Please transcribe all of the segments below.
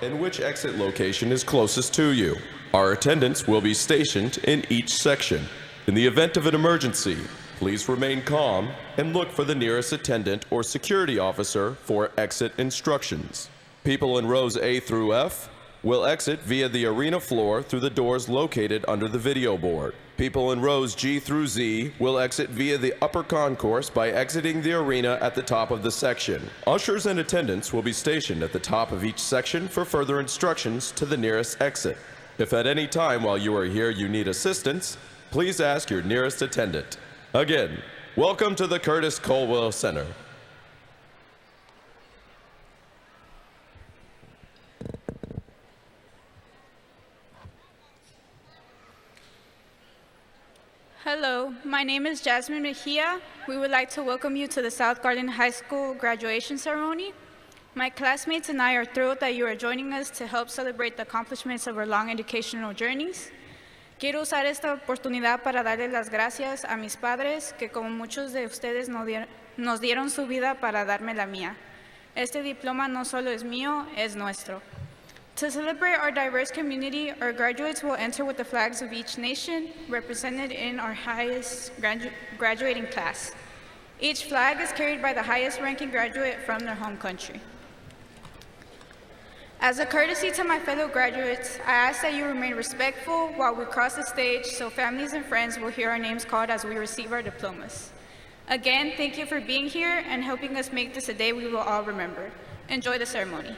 and which exit location is closest to you. Our attendants will be stationed in each section. In the event of an emergency, please remain calm and look for the nearest attendant or security officer for exit instructions. People in rows A through F will exit via the arena floor through the doors located under the video board. People in rows G through Z will exit via the upper concourse by exiting the arena at the top of the section. Ushers and attendants will be stationed at the top of each section for further instructions to the nearest exit. If at any time while you are here you need assistance, please ask your nearest attendant. Again, welcome to the Curtis Colwell Center. Hello, my name is Jasmine Mejia. We would like to welcome you to the South Garland High School graduation ceremony. My classmates and I are thrilled that you are joining us to help celebrate the accomplishments of our long educational journeys. Quiero usar esta oportunidad para darles las gracias a mis padres, que como muchos de ustedes nos dieron su vida para darme la mía. Este diploma no solo es mío, es nuestro. To celebrate our diverse community, our graduates will enter with the flags of each nation represented in our highest graduating class. Each flag is carried by the highest ranking graduate from their home country. As a courtesy to my fellow graduates, I ask that you remain respectful while we cross the stage so families and friends will hear our names called as we receive our diplomas. Again, thank you for being here and helping us make this a day we will all remember. Enjoy the ceremony.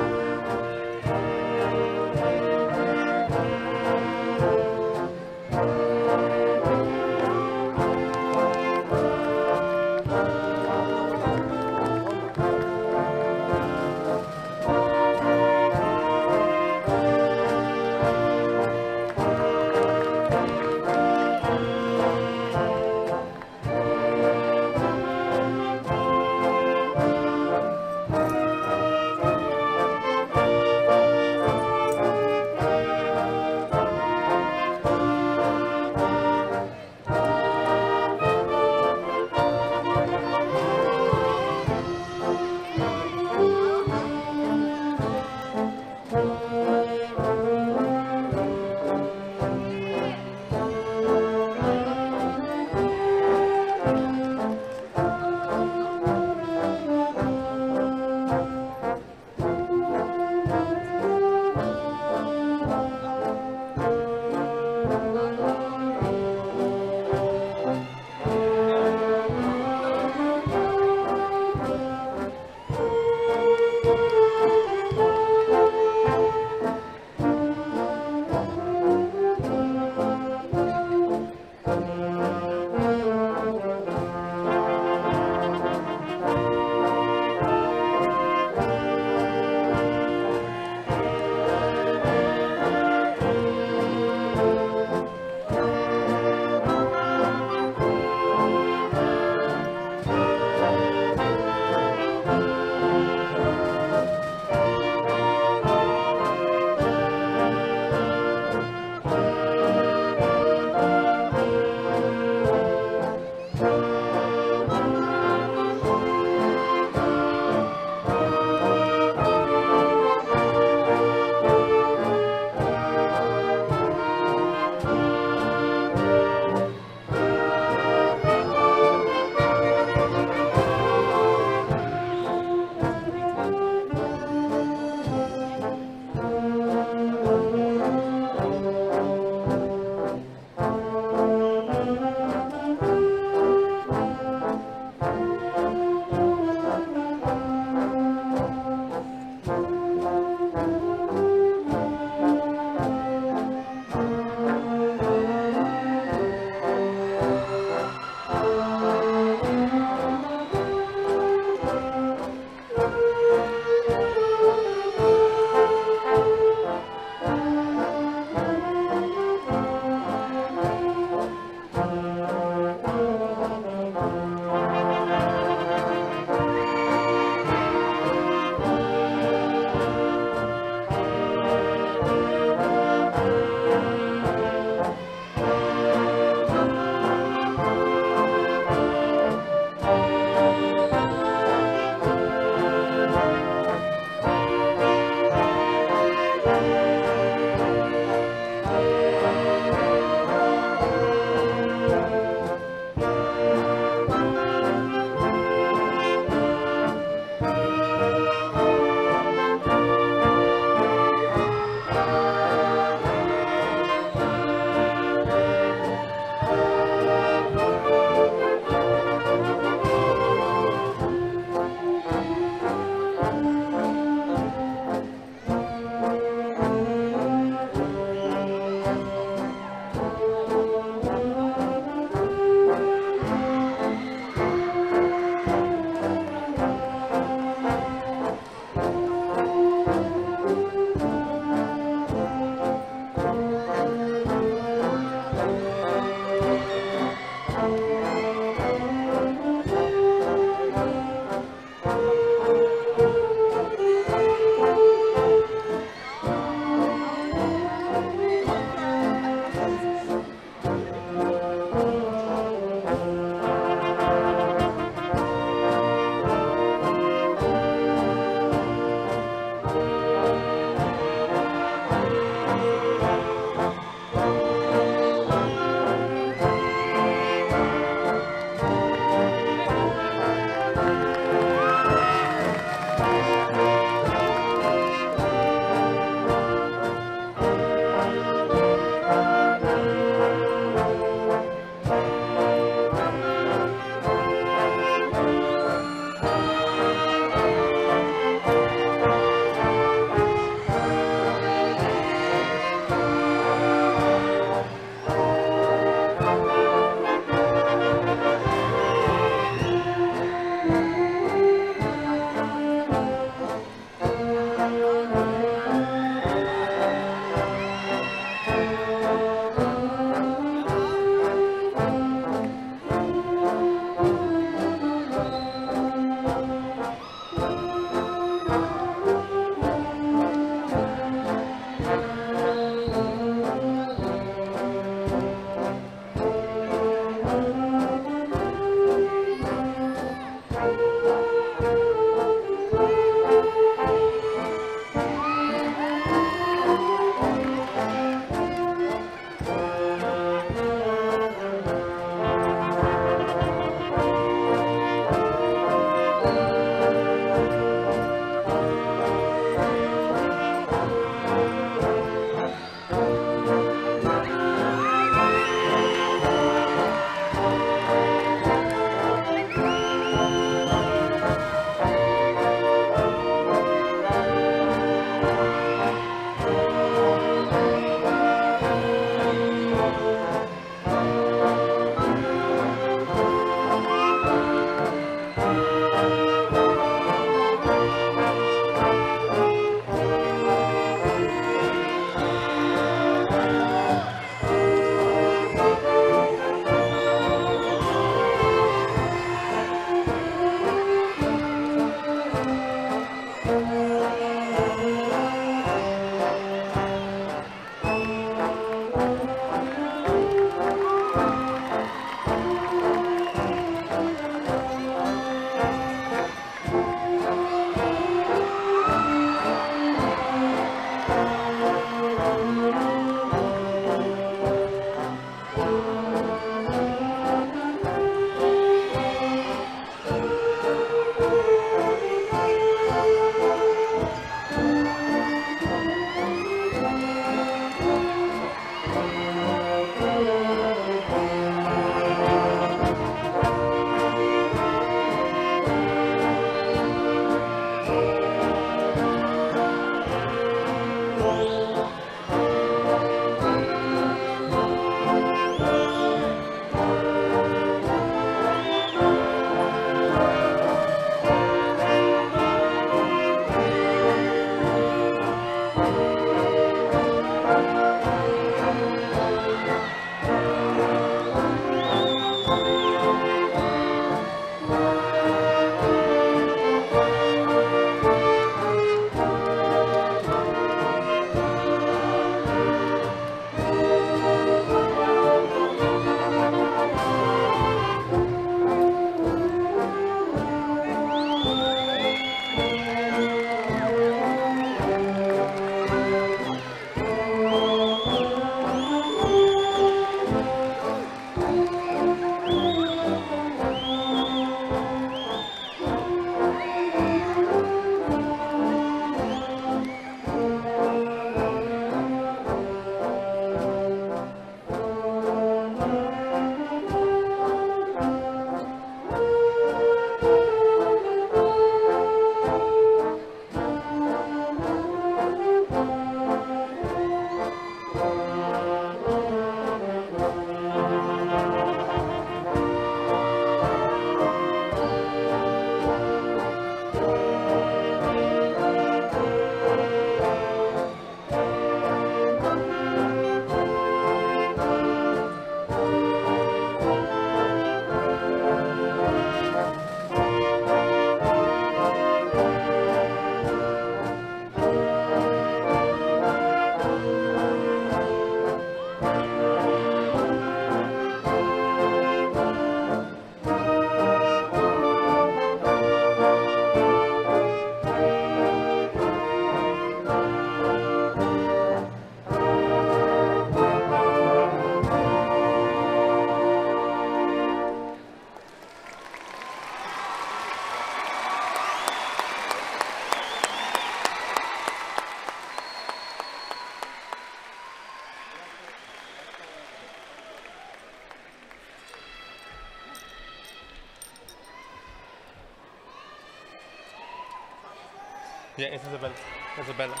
Yeah, it's Isabella. Isabella.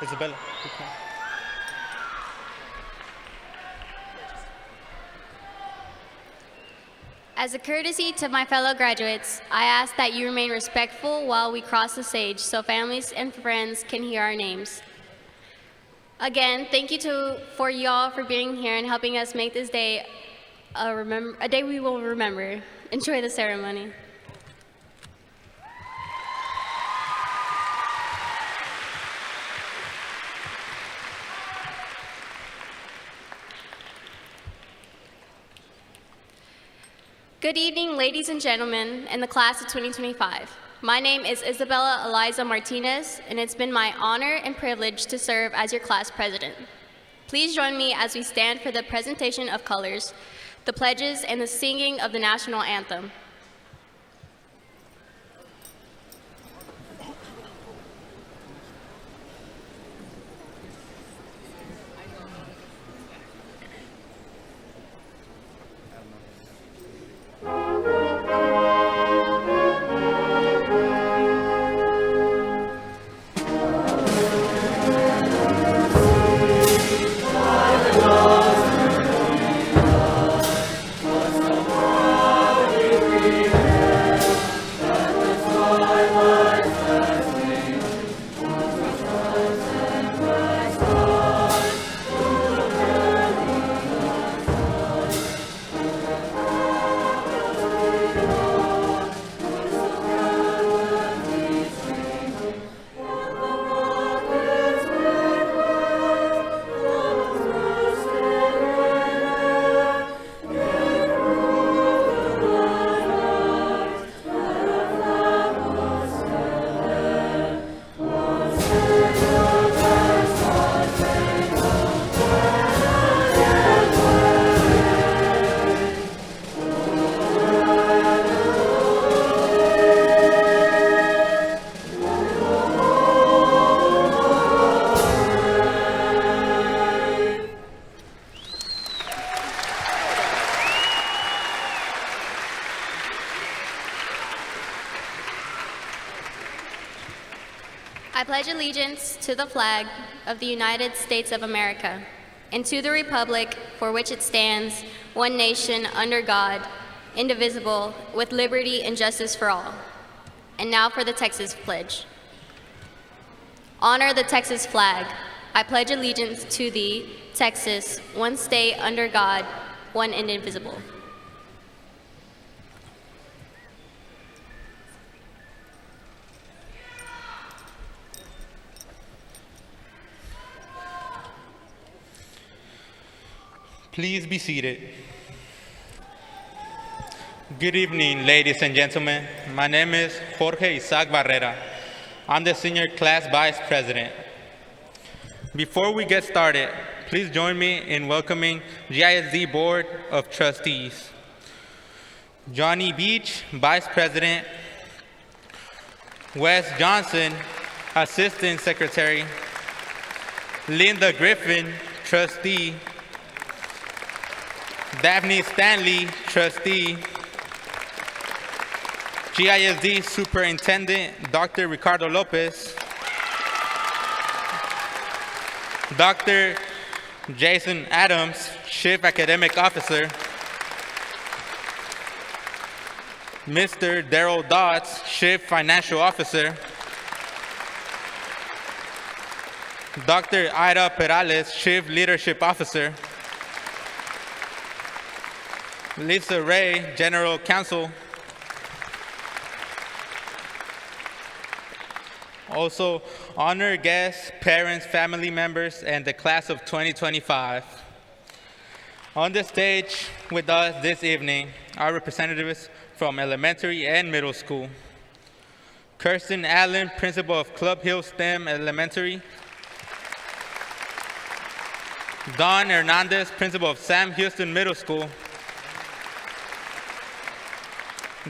Isabella. Okay. As a courtesy to my fellow graduates, I ask that you remain respectful while we cross the stage so families and friends can hear our names. Again, thank you for y'all for being here and helping us make this day a day we will remember. Enjoy the ceremony. Good evening, ladies and gentlemen, and the class of 2025. My name is Isabella Eliza Martinez, and it's been my honor and privilege to serve as your class president. Please join me as we stand for the presentation of colors, the pledges, and the singing of the national anthem. I pledge allegiance to the flag of the United States of America and to the republic for which it stands, one nation, under God, indivisible, with liberty and justice for all. And now for the Texas Pledge. Honor the Texas flag. I pledge allegiance to thee, Texas, one state under God, one and indivisible. Please be seated. Good evening, ladies and gentlemen. My name is Jorge Isaac Barrera. I'm the Senior Class Vice President. Before we get started, please join me in welcoming GISD Board of Trustees. Johnny Beach, Vice President. Wes Johnson, Assistant Secretary. Linda Griffin, Trustee. Daphne Stanley, Trustee. GISD Superintendent, Dr. Ricardo Lopez. Dr. Jason Adams, Chief Academic Officer. Mr. Daryl Dodds, Chief Financial Officer. Dr. Ida Perales, Chief Leadership Officer. Lisa Ray, General Counsel. Also, honored guests, parents, family members, and the class of 2025. On the stage with us this evening are representatives from elementary and middle school. Kirsten Allen, Principal of Club Hill STEM Elementary. Don Hernandez, Principal of Sam Houston Middle School.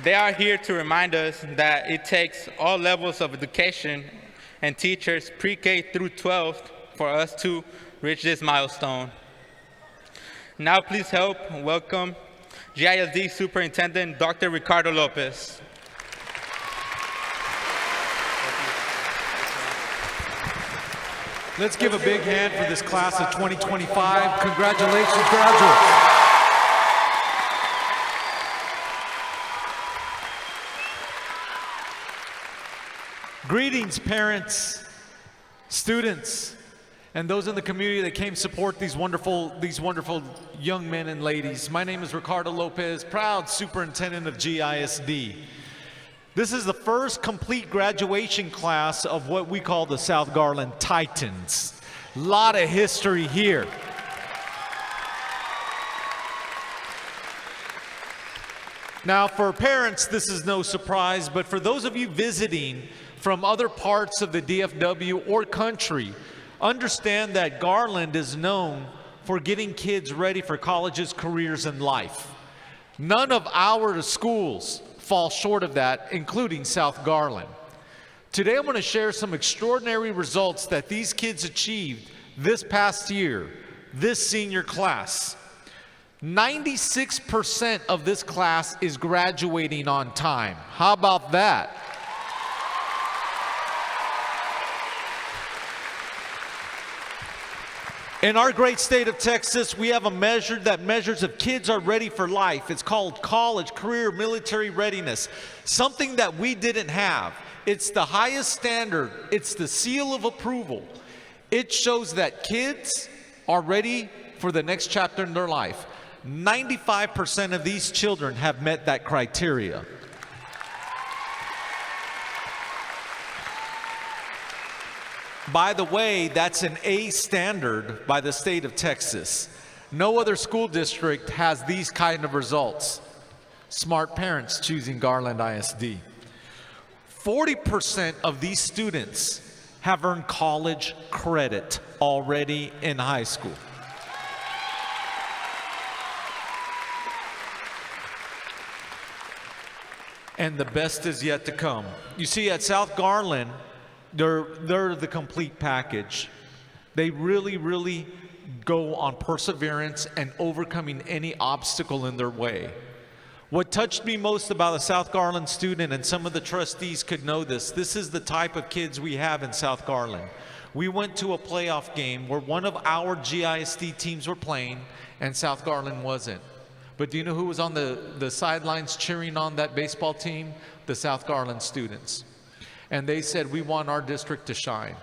They are here to remind us that it takes all levels of education and teachers pre-K through 12 for us to reach this milestone. Now please help welcome GISD Superintendent Dr. Ricardo Lopez. Let's give a big hand for this class of 2025. Congratulations, graduates. Greetings, parents, students, and those in the community that came support these wonderful young men and ladies. My name is Ricardo Lopez, proud superintendent of GISD. This is the first complete graduation class of what we call the South Garland Titans. A lot of history here. Now, for parents, this is no surprise, but for those of you visiting from other parts of the DFW or country, understand that Garland is known for getting kids ready for colleges, careers, and life. None of our schools fall short of that, including South Garland. Today, I'm going to share some extraordinary results that these kids achieved this past year, this senior class. 96% of this class is graduating on time. How about that? In our great state of Texas, we have a measure that measures if kids are ready for life. It's called college, career, military readiness, something that we didn't have. It's the highest standard. It's the seal of approval. It shows that kids are ready for the next chapter in their life. 95% of these children have met that criteria. By the way, that's an A standard by the state of Texas. No other school district has these kind of results. Smart parents choosing Garland ISD. 40% of these students have earned college credit already in high school. And the best is yet to come. You see, at South Garland, they're the complete package. They really go on perseverance and overcoming any obstacle in their way. What touched me most about a South Garland student, and some of the trustees could know this is the type of kids we have in South Garland. We went to a playoff game where one of our GISD teams were playing and South Garland wasn't. But do you know who was on the sidelines cheering on that baseball team? The South Garland students. And they said, we want our district to shine.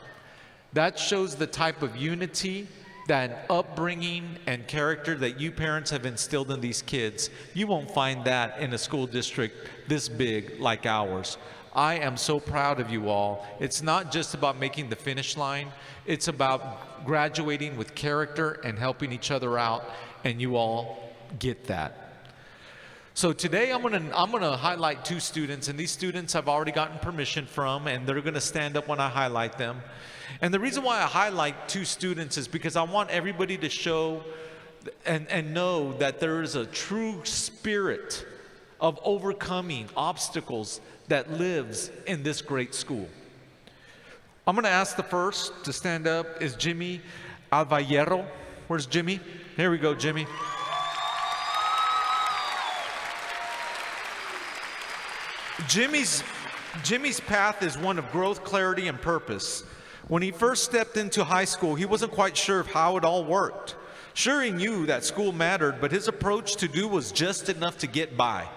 That shows the type of unity, that upbringing and character that you parents have instilled in these kids. You won't find that in a school district this big like ours. I am so proud of you all. It's not just about making the finish line. It's about graduating with character and helping each other out, and you all get that. So today I'm gonna highlight two students, and these students I've already gotten permission from, and they're gonna stand up when I highlight them. And the reason why I highlight two students is because I want everybody to show and know that there is a true spirit of overcoming obstacles that lives in this great school. I'm gonna ask the first to stand up is Jimmy Alvallero. Where's Jimmy? Here we go, Jimmy. Jimmy's path is one of growth, clarity, and purpose. When he first stepped into high school, he wasn't quite sure of how it all worked. Sure, he knew that school mattered, but his approach to do was just enough to get by.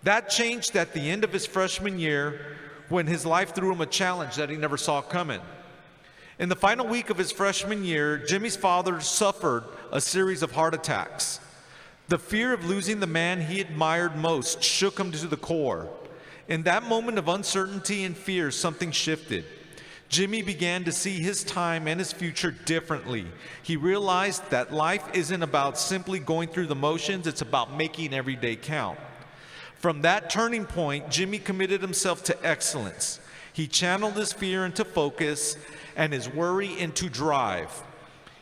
That changed at the end of his freshman year when his life threw him a challenge that he never saw coming. In the final week of his freshman year, Jimmy's father suffered a series of heart attacks. The fear of losing the man he admired most shook him to the core. In that moment of uncertainty and fear, something shifted. Jimmy began to see his time and his future differently. He realized that life isn't about simply going through the motions, it's about making every day count. From that turning point, Jimmy committed himself to excellence. He channeled his fear into focus and his worry into drive.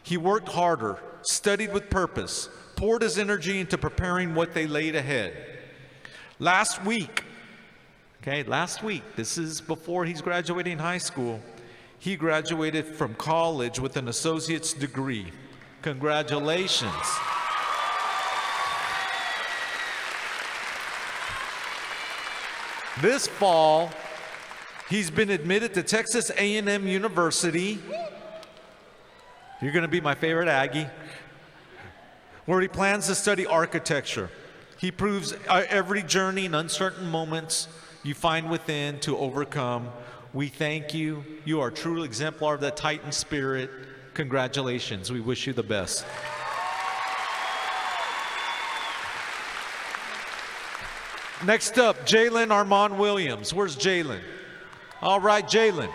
He worked harder, studied with purpose, poured his energy into preparing what they laid ahead. Last week, this is before he's graduating high school, he graduated from college with an associate's degree. Congratulations. This fall, he's been admitted to Texas A&M University You're going to be my favorite Aggie. Where he plans to study architecture. He proves every journey and uncertain moments you find within to overcome. We thank you. You are a true exemplar of that Titan spirit. Congratulations. We wish you the best. Next up, Jalen Armand Williams. Where's Jalen? All right, Jalen.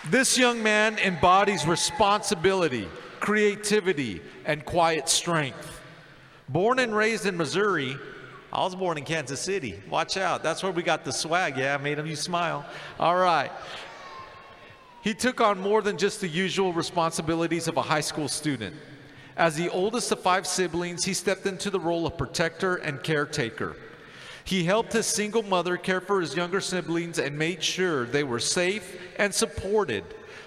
This young man embodies responsibility, creativity, and quiet strength. Born and raised in Missouri, I was born in Kansas City. Watch out, that's where we got the swag. Yeah, I made him you smile. All right. He took on more than just the usual responsibilities of a high school student. As the oldest of 5 siblings, he stepped into the role of protector and caretaker. He helped his single mother care for his younger siblings and made sure they were safe and supported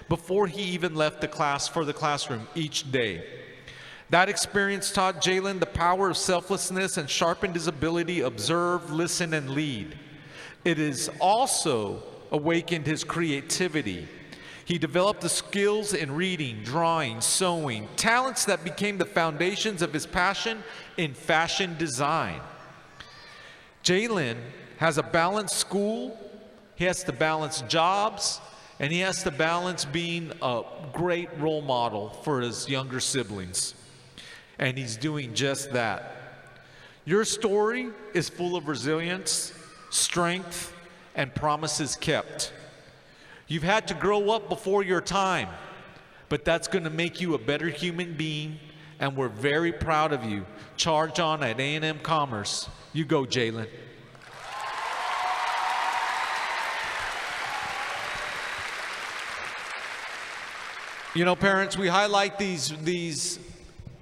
before he even left the classroom each day. That experience taught Jalen the power of selflessness and sharpened his ability to observe, listen, and lead. It has also awakened his creativity. He developed the skills in reading, drawing, sewing, talents that became the foundations of his passion in fashion design. Jalen has a balanced school, he has to balance jobs, and he has to balance being a great role model for his younger siblings. And he's doing just that. Your story is full of resilience, strength, and promises kept. You've had to grow up before your time, but that's going to make you a better human being, and we're very proud of you. Charge on at A&M Commerce. You go, Jalen. You know, parents, we highlight these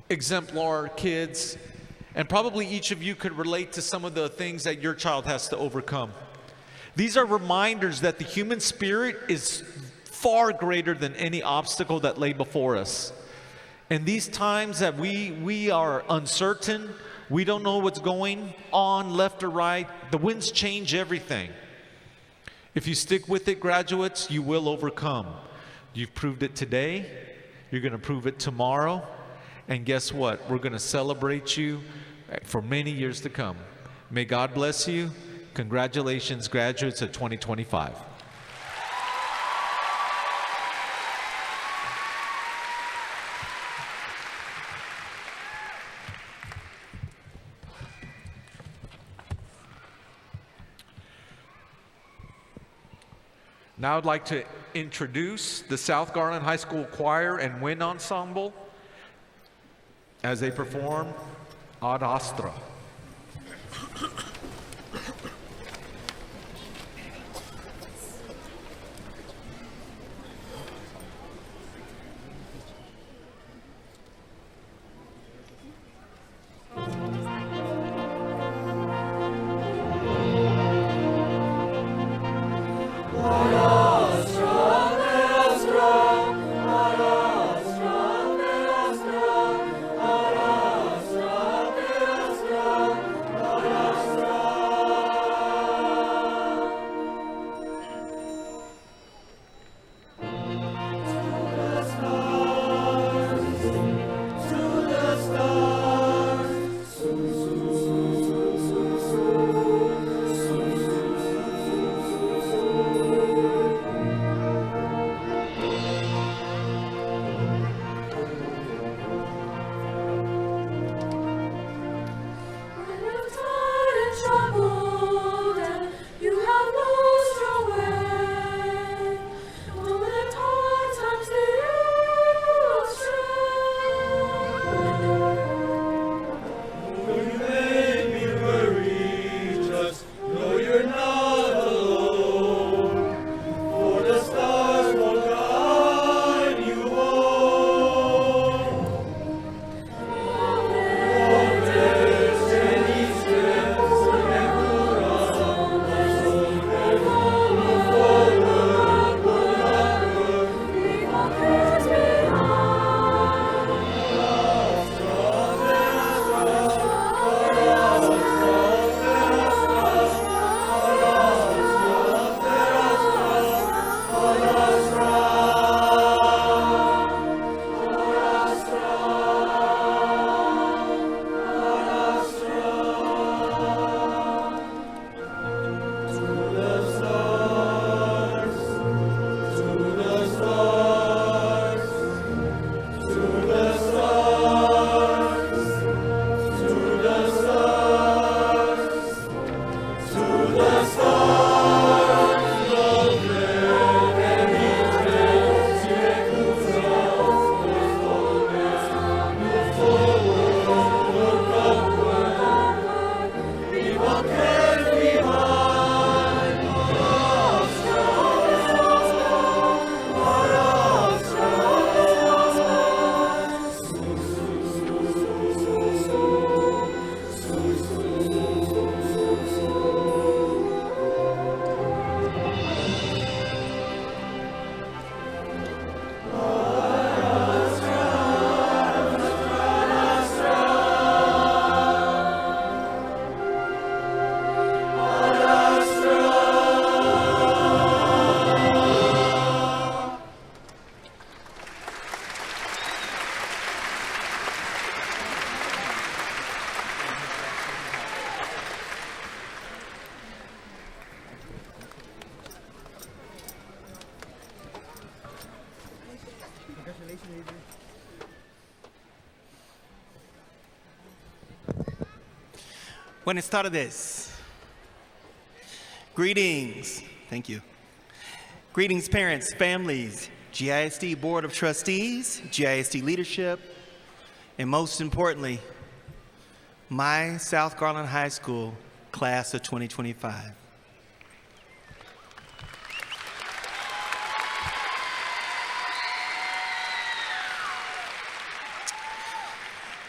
exemplar kids, and probably each of you could relate to some of the things that your child has to overcome. These are reminders that the human spirit is far greater than any obstacle that lay before us. In these times that we are uncertain, we don't know what's going on left or right, the winds change everything. If you stick with it, graduates, you will overcome. You've proved it today, you're going to prove it tomorrow, and guess what? We're going to celebrate you for many years to come. May God bless you. Congratulations, graduates of 2025. Now I'd like to introduce the South Garland High School Choir and Wind Ensemble as they perform Ad Astra. Astra, Buenas tardes. Greetings. Thank you. Greetings, parents, families, GISD Board of Trustees, GISD leadership, and most importantly, my South Garland High School class of 2025.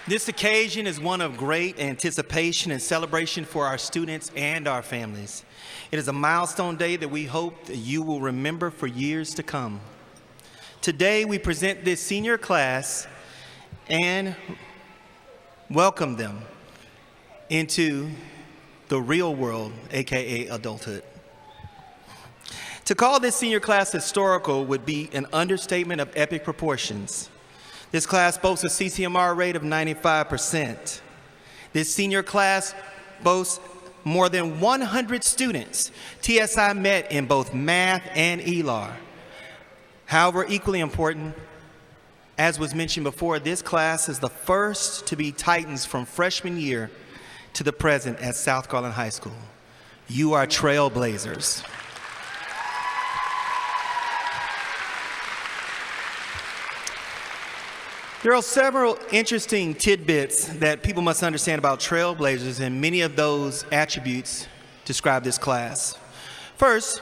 This occasion is one of great anticipation and celebration for our students and our families. It is a milestone day that we hope that you will remember for years to come. Today, we present this senior class and welcome them into the real world, AKA adulthood. To call this senior class historical would be an understatement of epic proportions. This class boasts a CCMR rate of 95%. This senior class boasts more than 100 students TSI met in both math and ELAR. However, equally important, as was mentioned before, this class is the first to be Titans from freshman year to the present at South Garland High School. You are trailblazers. There are several interesting tidbits that people must understand about trailblazers, and many of those attributes describe this class. First,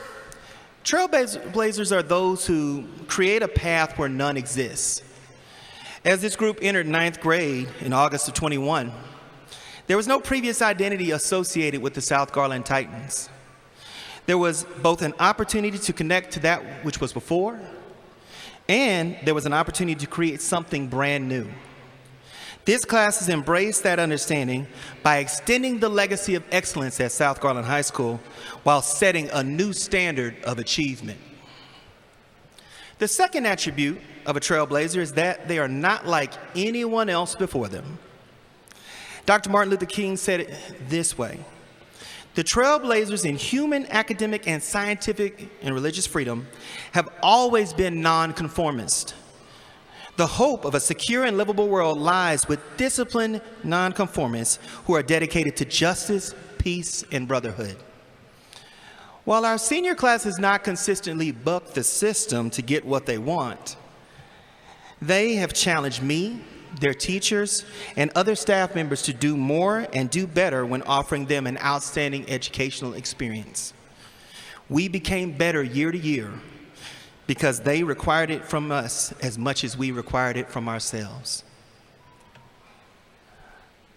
trailblazers are those who create a path where none exists. As this group entered 9th grade in August of 21, there was no previous identity associated with the South Garland Titans. There was both an opportunity to connect to that which was before, and there was an opportunity to create something brand new. This class has embraced that understanding by extending the legacy of excellence at South Garland High School while setting a new standard of achievement. The second attribute of a trailblazer is that they are not like anyone else before them. Dr. Martin Luther King said it this way: the trailblazers in human, academic, and scientific and religious freedom have always been nonconformist. The hope of a secure and livable world lies with disciplined nonconformists who are dedicated to justice, peace, and brotherhood. While our senior class has not consistently bucked the system to get what they want, they have challenged me, their teachers, and other staff members to do more and do better when offering them an outstanding educational experience. We became better year to year because they required it from us as much as we required it from ourselves.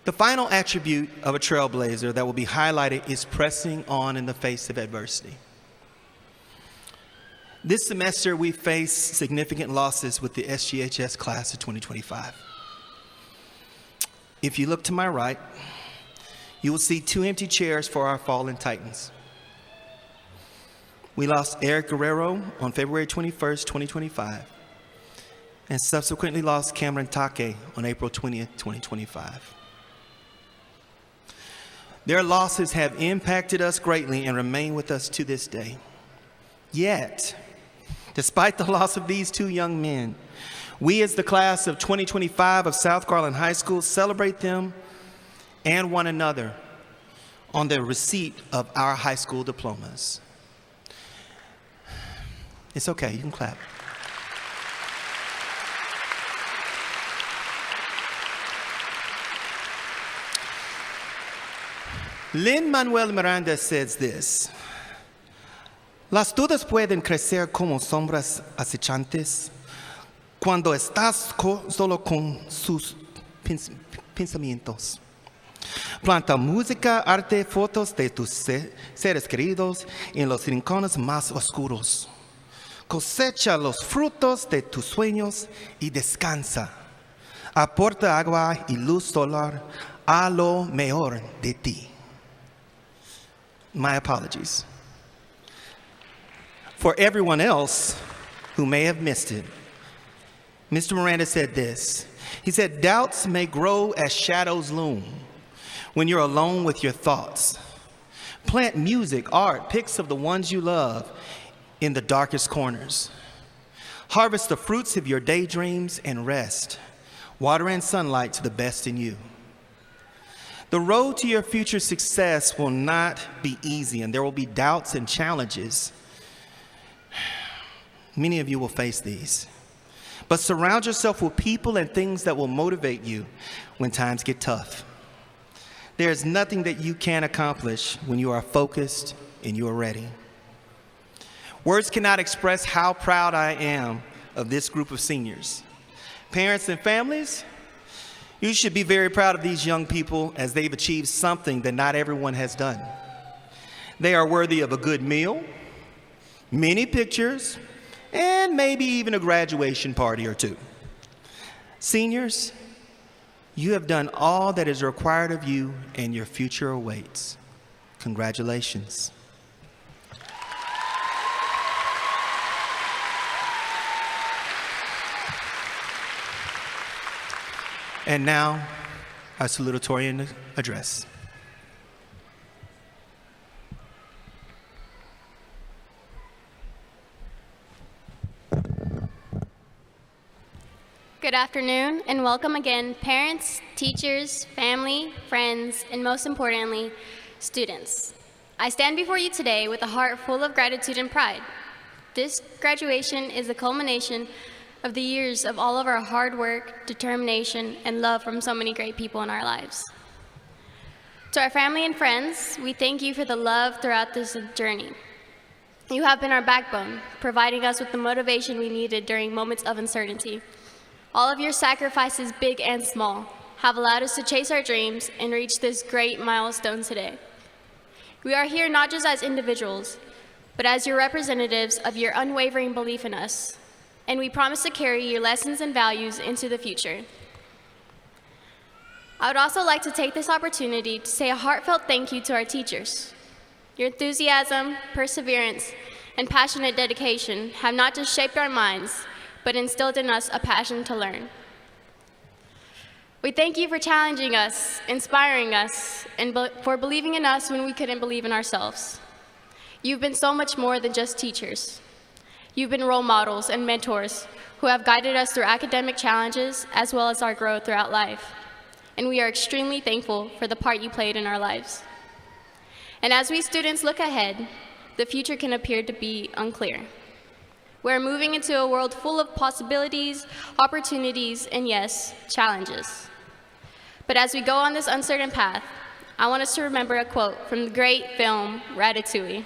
The final attribute of a trailblazer that will be highlighted is pressing on in the face of adversity. This semester, we faced significant losses with the SGHS class of 2025. If you look to my right, you will see 2 empty chairs for our fallen Titans. We lost Eric Guerrero on February 21st, 2025, and subsequently lost Cameron Take on April 20th, 2025. Their losses have impacted us greatly and remain with us to this day. Yet, despite the loss of these 2 young men, we as the class of 2025 of South Garland High School celebrate them and one another on the receipt of our high school diplomas. It's okay, you can clap. Lin-Manuel Miranda says this: las dudas pueden crecer como sombras acechantes cuando estás solo con sus pensamientos. Planta música, arte, fotos de tus seres queridos en los rincones más oscuros. Cosecha los frutos de tus sueños y descansa. Aporta agua y luz solar a lo mejor de ti. My apologies. For everyone else who may have missed it, Mr. Miranda said this. He said, doubts may grow as shadows loom when you're alone with your thoughts. Plant music, art, pics of the ones you love in the darkest corners. Harvest the fruits of your daydreams and rest. Water and sunlight to the best in you. The road to your future success will not be easy, and there will be doubts and challenges. Many of you will face these. But surround yourself with people and things that will motivate you when times get tough. There is nothing that you can't accomplish when you are focused and you are ready. Words cannot express how proud I am of this group of seniors. Parents and families, you should be very proud of these young people as they've achieved something that not everyone has done. They are worthy of a good meal, many pictures, and maybe even a graduation party or two. Seniors, you have done all that is required of you, and your future awaits. Congratulations. And now, our salutatorian address. Good afternoon, and welcome again, parents, teachers, family, friends, and most importantly, students. I stand before you today with a heart full of gratitude and pride. This graduation is the culmination of the years of all of our hard work, determination, and love from so many great people in our lives. To our family and friends, we thank you for the love throughout this journey. You have been our backbone, providing us with the motivation we needed during moments of uncertainty. All of your sacrifices, big and small, have allowed us to chase our dreams and reach this great milestone today. We are here not just as individuals, but as your representatives of your unwavering belief in us, and we promise to carry your lessons and values into the future. I would also like to take this opportunity to say a heartfelt thank you to our teachers. Your enthusiasm, perseverance, and passionate dedication have not just shaped our minds, but instilled in us a passion to learn. We thank you for challenging us, inspiring us, and for believing in us when we couldn't believe in ourselves. You've been so much more than just teachers. You've been role models and mentors who have guided us through academic challenges as well as our growth throughout life. And we are extremely thankful for the part you played in our lives. And as we students look ahead, the future can appear to be unclear. We're moving into a world full of possibilities, opportunities, and yes, challenges. But as we go on this uncertain path, I want us to remember a quote from the great film, Ratatouille.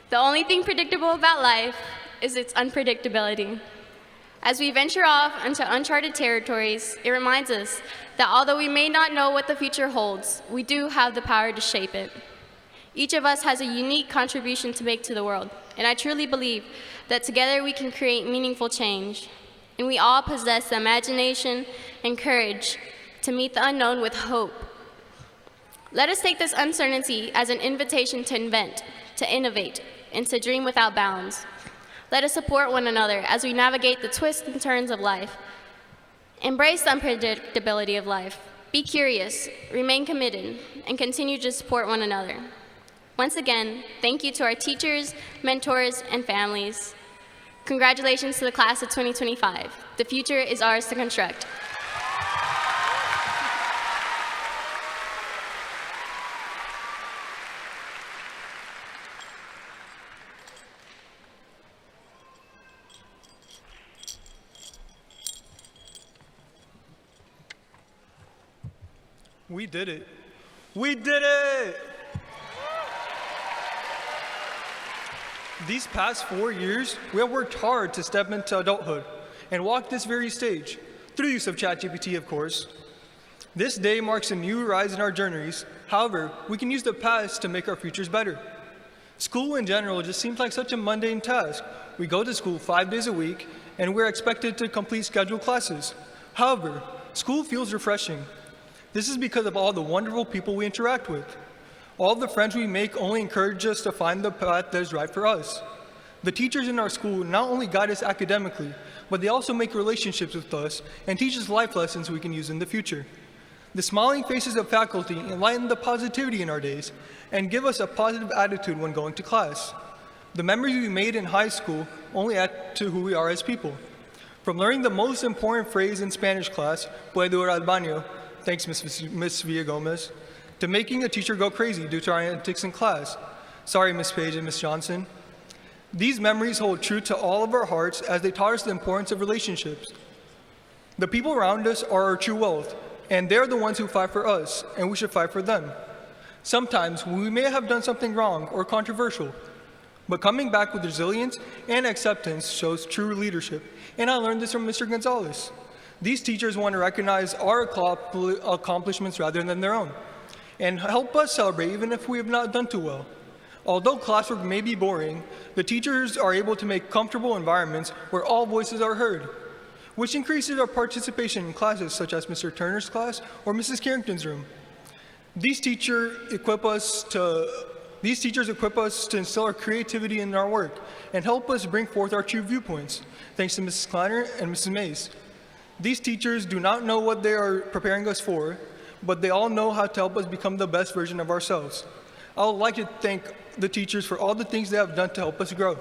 The only thing predictable about life is its unpredictability. As we venture off into uncharted territories, it reminds us that although we may not know what the future holds, we do have the power to shape it. Each of us has a unique contribution to make to the world, and I truly believe that together we can create meaningful change. And we all possess the imagination and courage to meet the unknown with hope. Let us take this uncertainty as an invitation to invent, to innovate, and to dream without bounds. Let us support one another as we navigate the twists and turns of life. Embrace the unpredictability of life. Be curious, remain committed, and continue to support one another. Once again, thank you to our teachers, mentors, and families. Congratulations to the class of 2025. The future is ours to construct. We did it. We did it! These past 4 years, we have worked hard to step into adulthood and walk this very stage, through use of ChatGPT, of course. This day marks a new rise in our journeys. However, we can use the past to make our futures better. School in general just seems like such a mundane task. We go to school 5 days a week, and we're expected to complete scheduled classes. However, school feels refreshing. This is because of all the wonderful people we interact with. All the friends we make only encourage us to find the path that is right for us. The teachers in our school not only guide us academically, but they also make relationships with us and teach us life lessons we can use in the future. The smiling faces of faculty enlighten the positivity in our days and give us a positive attitude when going to class. The memories we made in high school only add to who we are as people. From learning the most important phrase in Spanish class, puedo ir al baño, thanks Miss Villagomez, to making a teacher go crazy due to our antics in class. Sorry, Miss Page and Miss Johnson. These memories hold true to all of our hearts as they taught us the importance of relationships. The people around us are our true wealth, and they're the ones who fight for us, and we should fight for them. Sometimes we may have done something wrong or controversial, but coming back with resilience and acceptance shows true leadership, and I learned this from Mr. Gonzalez. These teachers want to recognize our accomplishments rather than their own, and help us celebrate even if we have not done too well. Although classwork may be boring, the teachers are able to make comfortable environments where all voices are heard, which increases our participation in classes such as Mr. Turner's class or Mrs. Carrington's room. These teachers equip us to instill our creativity in our work and help us bring forth our true viewpoints, thanks to Mrs. Kleiner and Mrs. Mays. These teachers do not know what they are preparing us for, but they all know how to help us become the best version of ourselves. I would like to thank the teachers for all the things they have done to help us grow.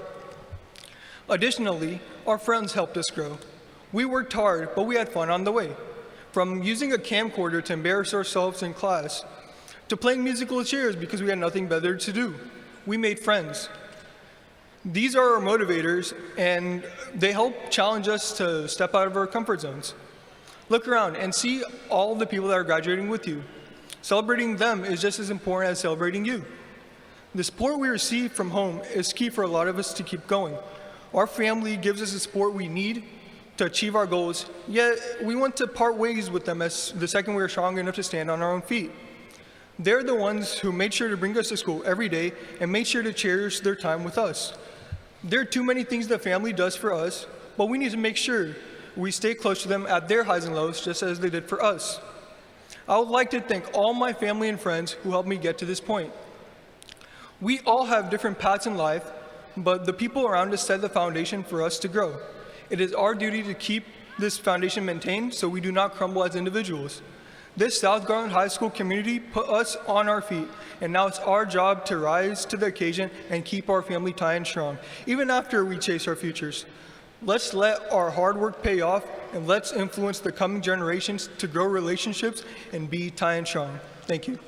Additionally, our friends helped us grow. We worked hard, but we had fun on the way. From using a camcorder to embarrass ourselves in class, to playing musical chairs because we had nothing better to do. We made friends. These are our motivators, and they help challenge us to step out of our comfort zones. Look around and see all the people that are graduating with you. Celebrating them is just as important as celebrating you. The support we receive from home is key for a lot of us to keep going. Our family gives us the support we need to achieve our goals, yet we want to part ways with them as the second we are strong enough to stand on our own feet. They're the ones who made sure to bring us to school every day and made sure to cherish their time with us. There are too many things the family does for us, but we need to make sure we stay close to them at their highs and lows just as they did for us. I would like to thank all my family and friends who helped me get to this point. We all have different paths in life, but the people around us set the foundation for us to grow. It is our duty to keep this foundation maintained so we do not crumble as individuals. This South Garland High School community put us on our feet, and now it's our job to rise to the occasion and keep our family tie-in strong, even after we chase our futures. Let's let our hard work pay off, and let's influence the coming generations to grow relationships and be tie-in strong. Thank you.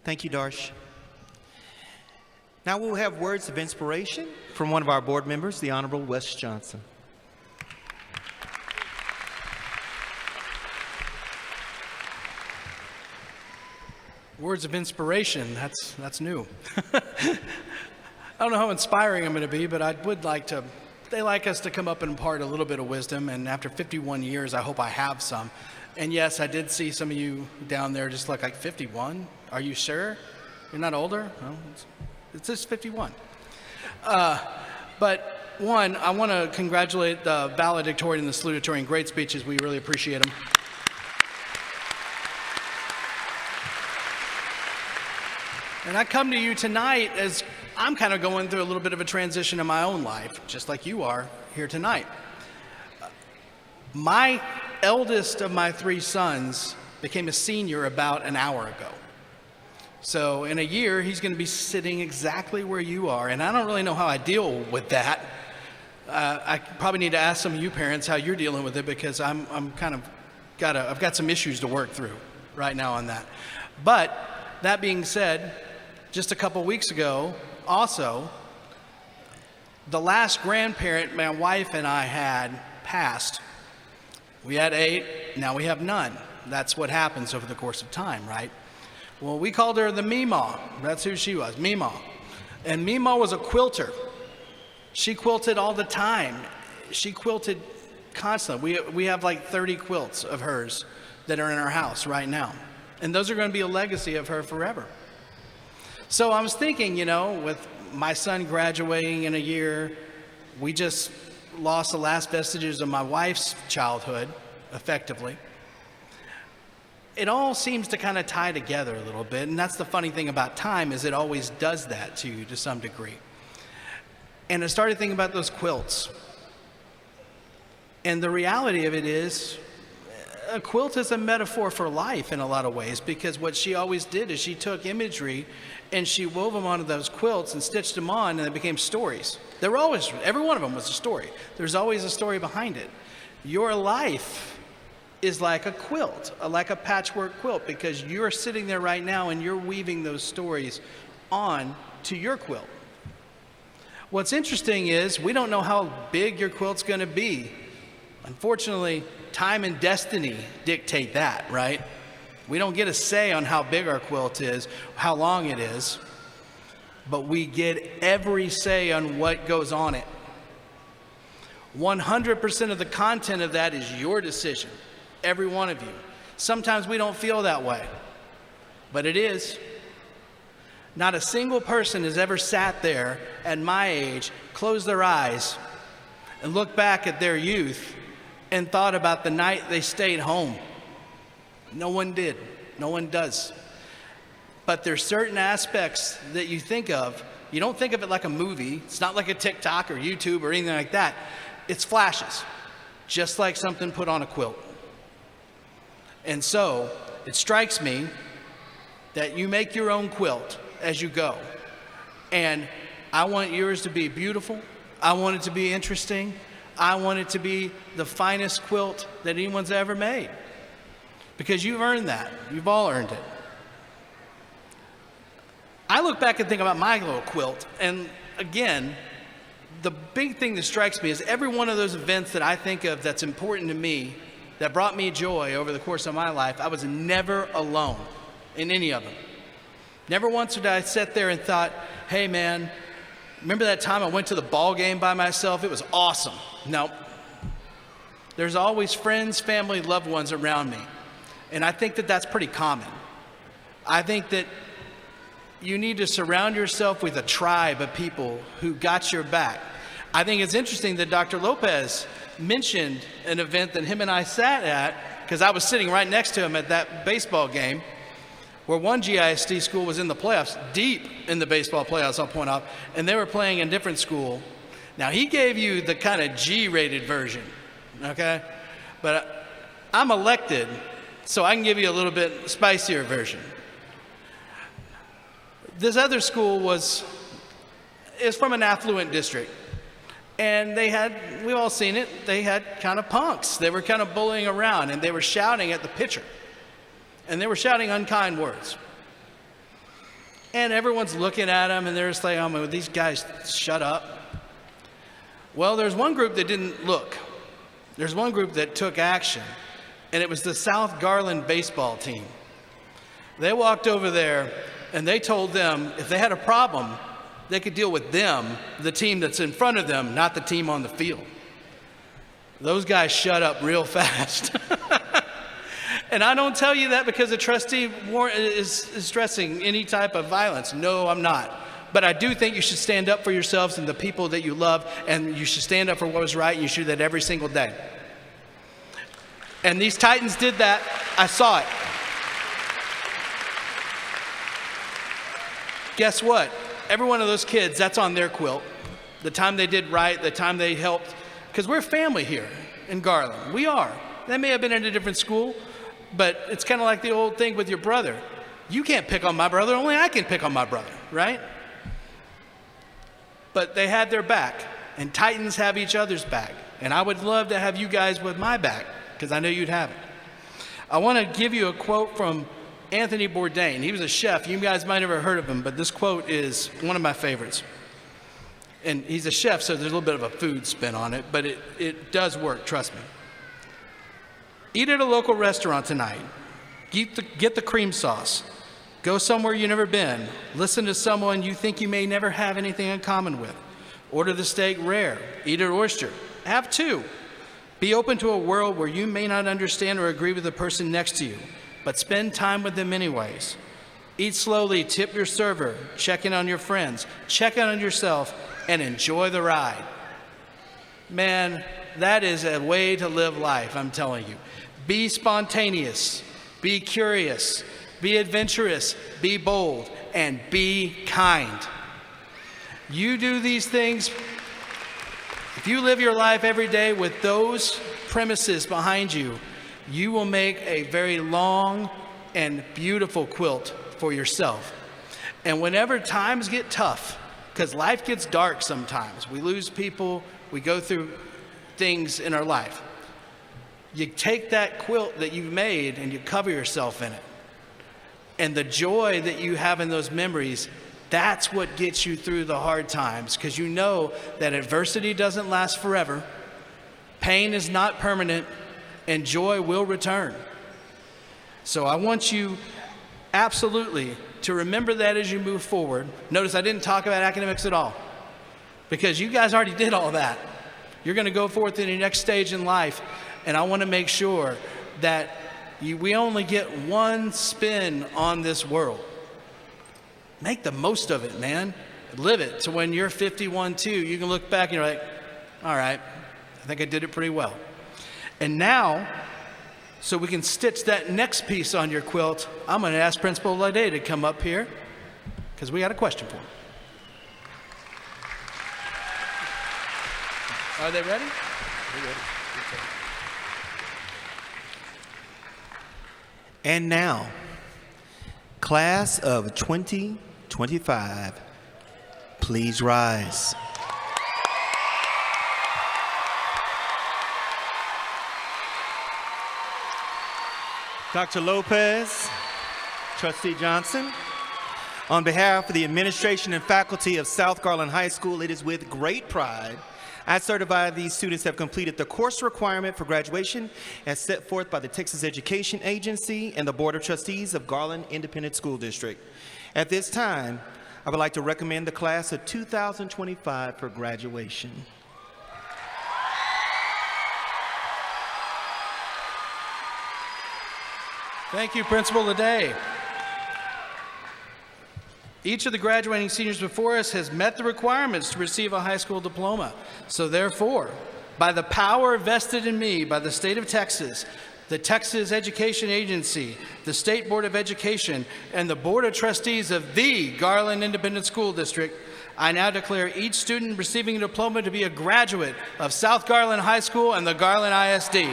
Thank you, Darsh. Now we'll have words of inspiration from one of our board members, the Honorable Wes Johnson. Words of inspiration, that's new. I don't know how inspiring I'm going to be, but I would like to, they like us to come up and impart a little bit of wisdom, and after 51 years, I hope I have some. And yes, I did see some of you down there just look like 51. Are you sure? You're not older? No, it's just 51. But one, I want to congratulate the Valedictorian and the Salutatorian. Great speeches. We really appreciate them. And I come to you tonight as I'm kind of going through a little bit of a transition in my own life, just like you are here tonight. My eldest of my three sons became a senior about an hour ago. So in a year, he's going to be sitting exactly where you are, and I don't really know how I deal with that. I probably need to ask some of you parents how you're dealing with it, because I've got some issues to work through right now on that. But that being said, just a couple weeks ago, also, the last grandparent my wife and I had passed. We had 8, now we have none. That's what happens over the course of time, right? Well, we called her the Meemaw. That's who she was, Meemaw. And Meemaw was a quilter. She quilted all the time. She quilted constantly. We have like 30 quilts of hers that are in our house right now. And those are going to be a legacy of her forever. So I was thinking, with my son graduating in a year, we just lost the last vestiges of my wife's childhood, effectively. It all seems to kind of tie together a little bit, and that's the funny thing about time, is it always does that to you to some degree. And I started thinking about those quilts. And the reality of it is, a quilt is a metaphor for life in a lot of ways, because what she always did is she took imagery and she wove them onto those quilts and stitched them on, and they became stories. They were always, every one of them was a story. There's always a story behind it. Your life is like a quilt, like a patchwork quilt, because you're sitting there right now and you're weaving those stories on to your quilt. What's interesting is we don't know how big your quilt's going to be. Unfortunately, time and destiny dictate that, right? We don't get a say on how big our quilt is, how long it is, but we get every say on what goes on it. 100% of the content of that is your decision, every one of you. Sometimes we don't feel that way, but it is. Not a single person has ever sat there at my age, closed their eyes, and looked back at their youth and thought about the night they stayed home. No one did. No one does. But there's certain aspects that you think of. You don't think of it like a movie. It's not like a TikTok or YouTube or anything like that. It's flashes, just like something put on a quilt. And so it strikes me that you make your own quilt as you go. And I want yours to be beautiful. I want it to be interesting. I want it to be the finest quilt that anyone's ever made. Because you've earned that. You've all earned it. I look back and think about my little quilt, and again, the big thing that strikes me is every one of those events that I think of that's important to me, that brought me joy over the course of my life, I was never alone in any of them. Never once did I sit there and thought, hey man, remember that time I went to the ball game by myself? It was awesome. No. There's always friends, family, loved ones around me. And I think that that's pretty common. I think that you need to surround yourself with a tribe of people who got your back. I think it's interesting that Dr. Lopez mentioned an event that him and I sat at, because I was sitting right next to him at that baseball game, where one GISD school was in the playoffs, deep in the baseball playoffs, I'll point out, and they were playing a different school. Now, he gave you the kind of G-rated version, okay? But I'm elected, so I can give you a little bit spicier version. This other school is from an affluent district. And they had, we've all seen it, they had kind of punks. They were kind of bullying around, and they were shouting at the pitcher. And they were shouting unkind words. And everyone's looking at them, and they're just like, oh, these guys, shut up. Well, there's one group that didn't look. There's one group that took action, and it was the South Garland baseball team. They walked over there, and they told them if they had a problem, they could deal with them, the team that's in front of them, not the team on the field. Those guys shut up real fast. And I don't tell you that because the trustee is stressing any type of violence. No, I'm not. But I do think you should stand up for yourselves and the people that you love, and you should stand up for what was right, and you should do that every single day. And these Titans did that. I saw it. Guess what? Every one of those kids, that's on their quilt. The time they did right, the time they helped. Because we're family here in Garland. We are. They may have been in a different school, but it's kind of like the old thing with your brother. You can't pick on my brother, only I can pick on my brother, right? But they had their back, and Titans have each other's back. And I would love to have you guys with my back, because I know you'd have it. I want to give you a quote from Anthony Bourdain. He was a chef. You guys might have never heard of him, but this quote is one of my favorites. And he's a chef, so there's a little bit of a food spin on it, but it does work, trust me. Eat at a local restaurant tonight. Get the cream sauce. Go somewhere you've never been. Listen to someone you think you may never have anything in common with. Order the steak rare. Eat an oyster. Have two. Be open to a world where you may not understand or agree with the person next to you, but spend time with them anyways. Eat slowly, tip your server, check in on your friends, check in on yourself, and enjoy the ride. Man, that is a way to live life, I'm telling you. Be spontaneous, be curious, be adventurous, be bold, and be kind. You do these things, if you live your life every day with those premises behind you, you will make a very long and beautiful quilt for yourself. And whenever times get tough, because life gets dark sometimes, we lose people, we go through things in our life, you take that quilt that you've made and you cover yourself in it. And the joy that you have in those memories, that's what gets you through the hard times, because you know that adversity doesn't last forever, pain is not permanent, and joy will return. So I want you absolutely to remember that as you move forward. Notice I didn't talk about academics at all, because you guys already did all that. You're going to go forth in your next stage in life, and I want to make sure that we only get one spin on this world. Make the most of it, man. Live it. So when you're 51 too, you can look back and you're like, all right, I think I did it pretty well. And now, so we can stitch that next piece on your quilt, I'm going to ask Principal Lede to come up here, because we got a question for him. Are they ready? They're ready. And now, class of 2025, please rise. Dr. Lopez, Trustee Johnson, on behalf of the administration and faculty of South Garland High School, it is with great pride I certify these students have completed the course requirement for graduation as set forth by the Texas Education Agency and the Board of Trustees of Garland Independent School District. At this time, I would like to recommend the class of 2025 for graduation. Thank you, Principal Lede. Each of the graduating seniors before us has met the requirements to receive a high school diploma. So therefore, by the power vested in me by the state of Texas, the Texas Education Agency, the State Board of Education, and the Board of Trustees of the Garland Independent School District, I now declare each student receiving a diploma to be a graduate of South Garland High School and the Garland ISD.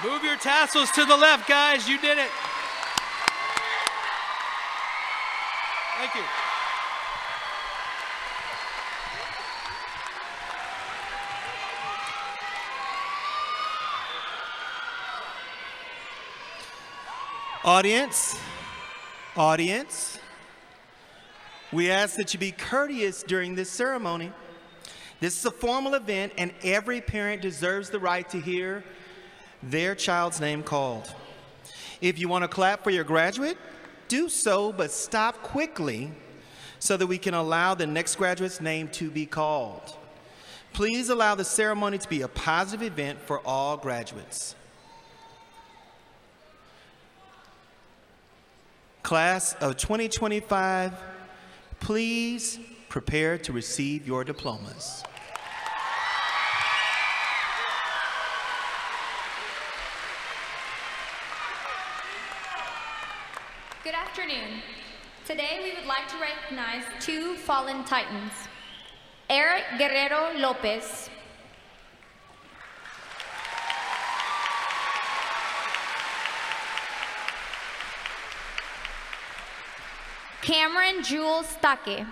Move your tassels to the left, guys. You did it. Thank you. Audience, we ask that you be courteous during this ceremony. This is a formal event, and every parent deserves the right to hear their child's name called. If you want to clap for your graduate, do so, but stop quickly so that we can allow the next graduate's name to be called. Please allow the ceremony to be a positive event for all graduates. Class of 2025, please prepare to receive your diplomas. Good afternoon. Today we would like to recognize two fallen titans, Eric Guerrero Lopez Cameron Jules Take.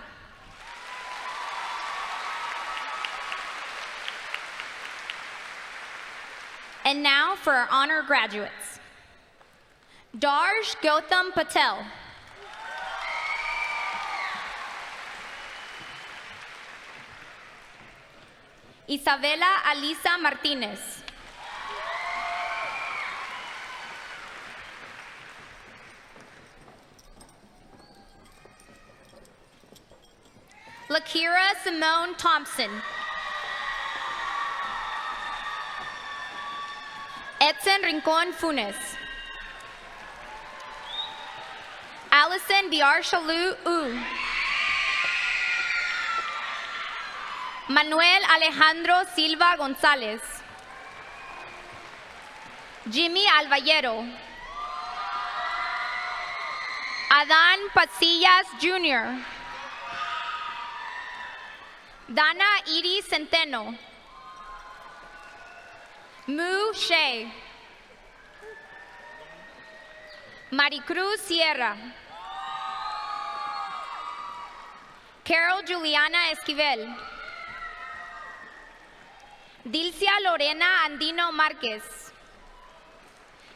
And now for our honor graduates. Darsh Gautam Patel. Isabela Alisa Martinez. Lakira Simone Thompson. Edson Rincon Funes. Allison Biarshalu U. Manuel Alejandro Silva Gonzalez. Jimmy Alvallero. Adan Pasillas Jr. Dana Iri Centeno. Mu Shea. Maricruz Sierra. Carol Juliana Esquivel. Dilcia Lorena Andino Márquez.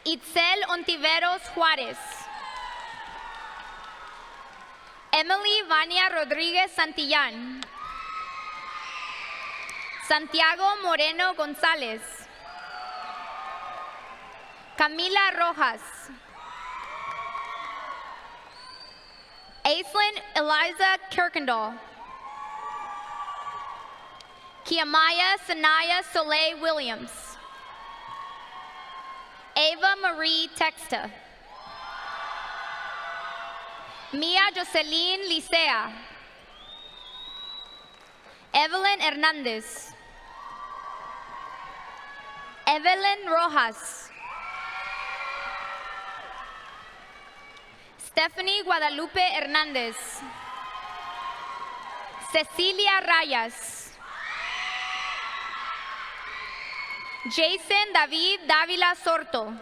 Itzel Ontiveros Juárez. Emily Vania Rodríguez Santillán. Santiago Moreno González. Camila Rojas. Aislinn Eliza Kirkendall. Kiamaya Sanaya Soleil Williams. Ava Marie Texta. Mia Jocelyn Licea. Evelyn Hernandez. Evelyn Rojas. Stephanie Guadalupe Hernandez. Cecilia Rayas. Jason David Dávila Sorto.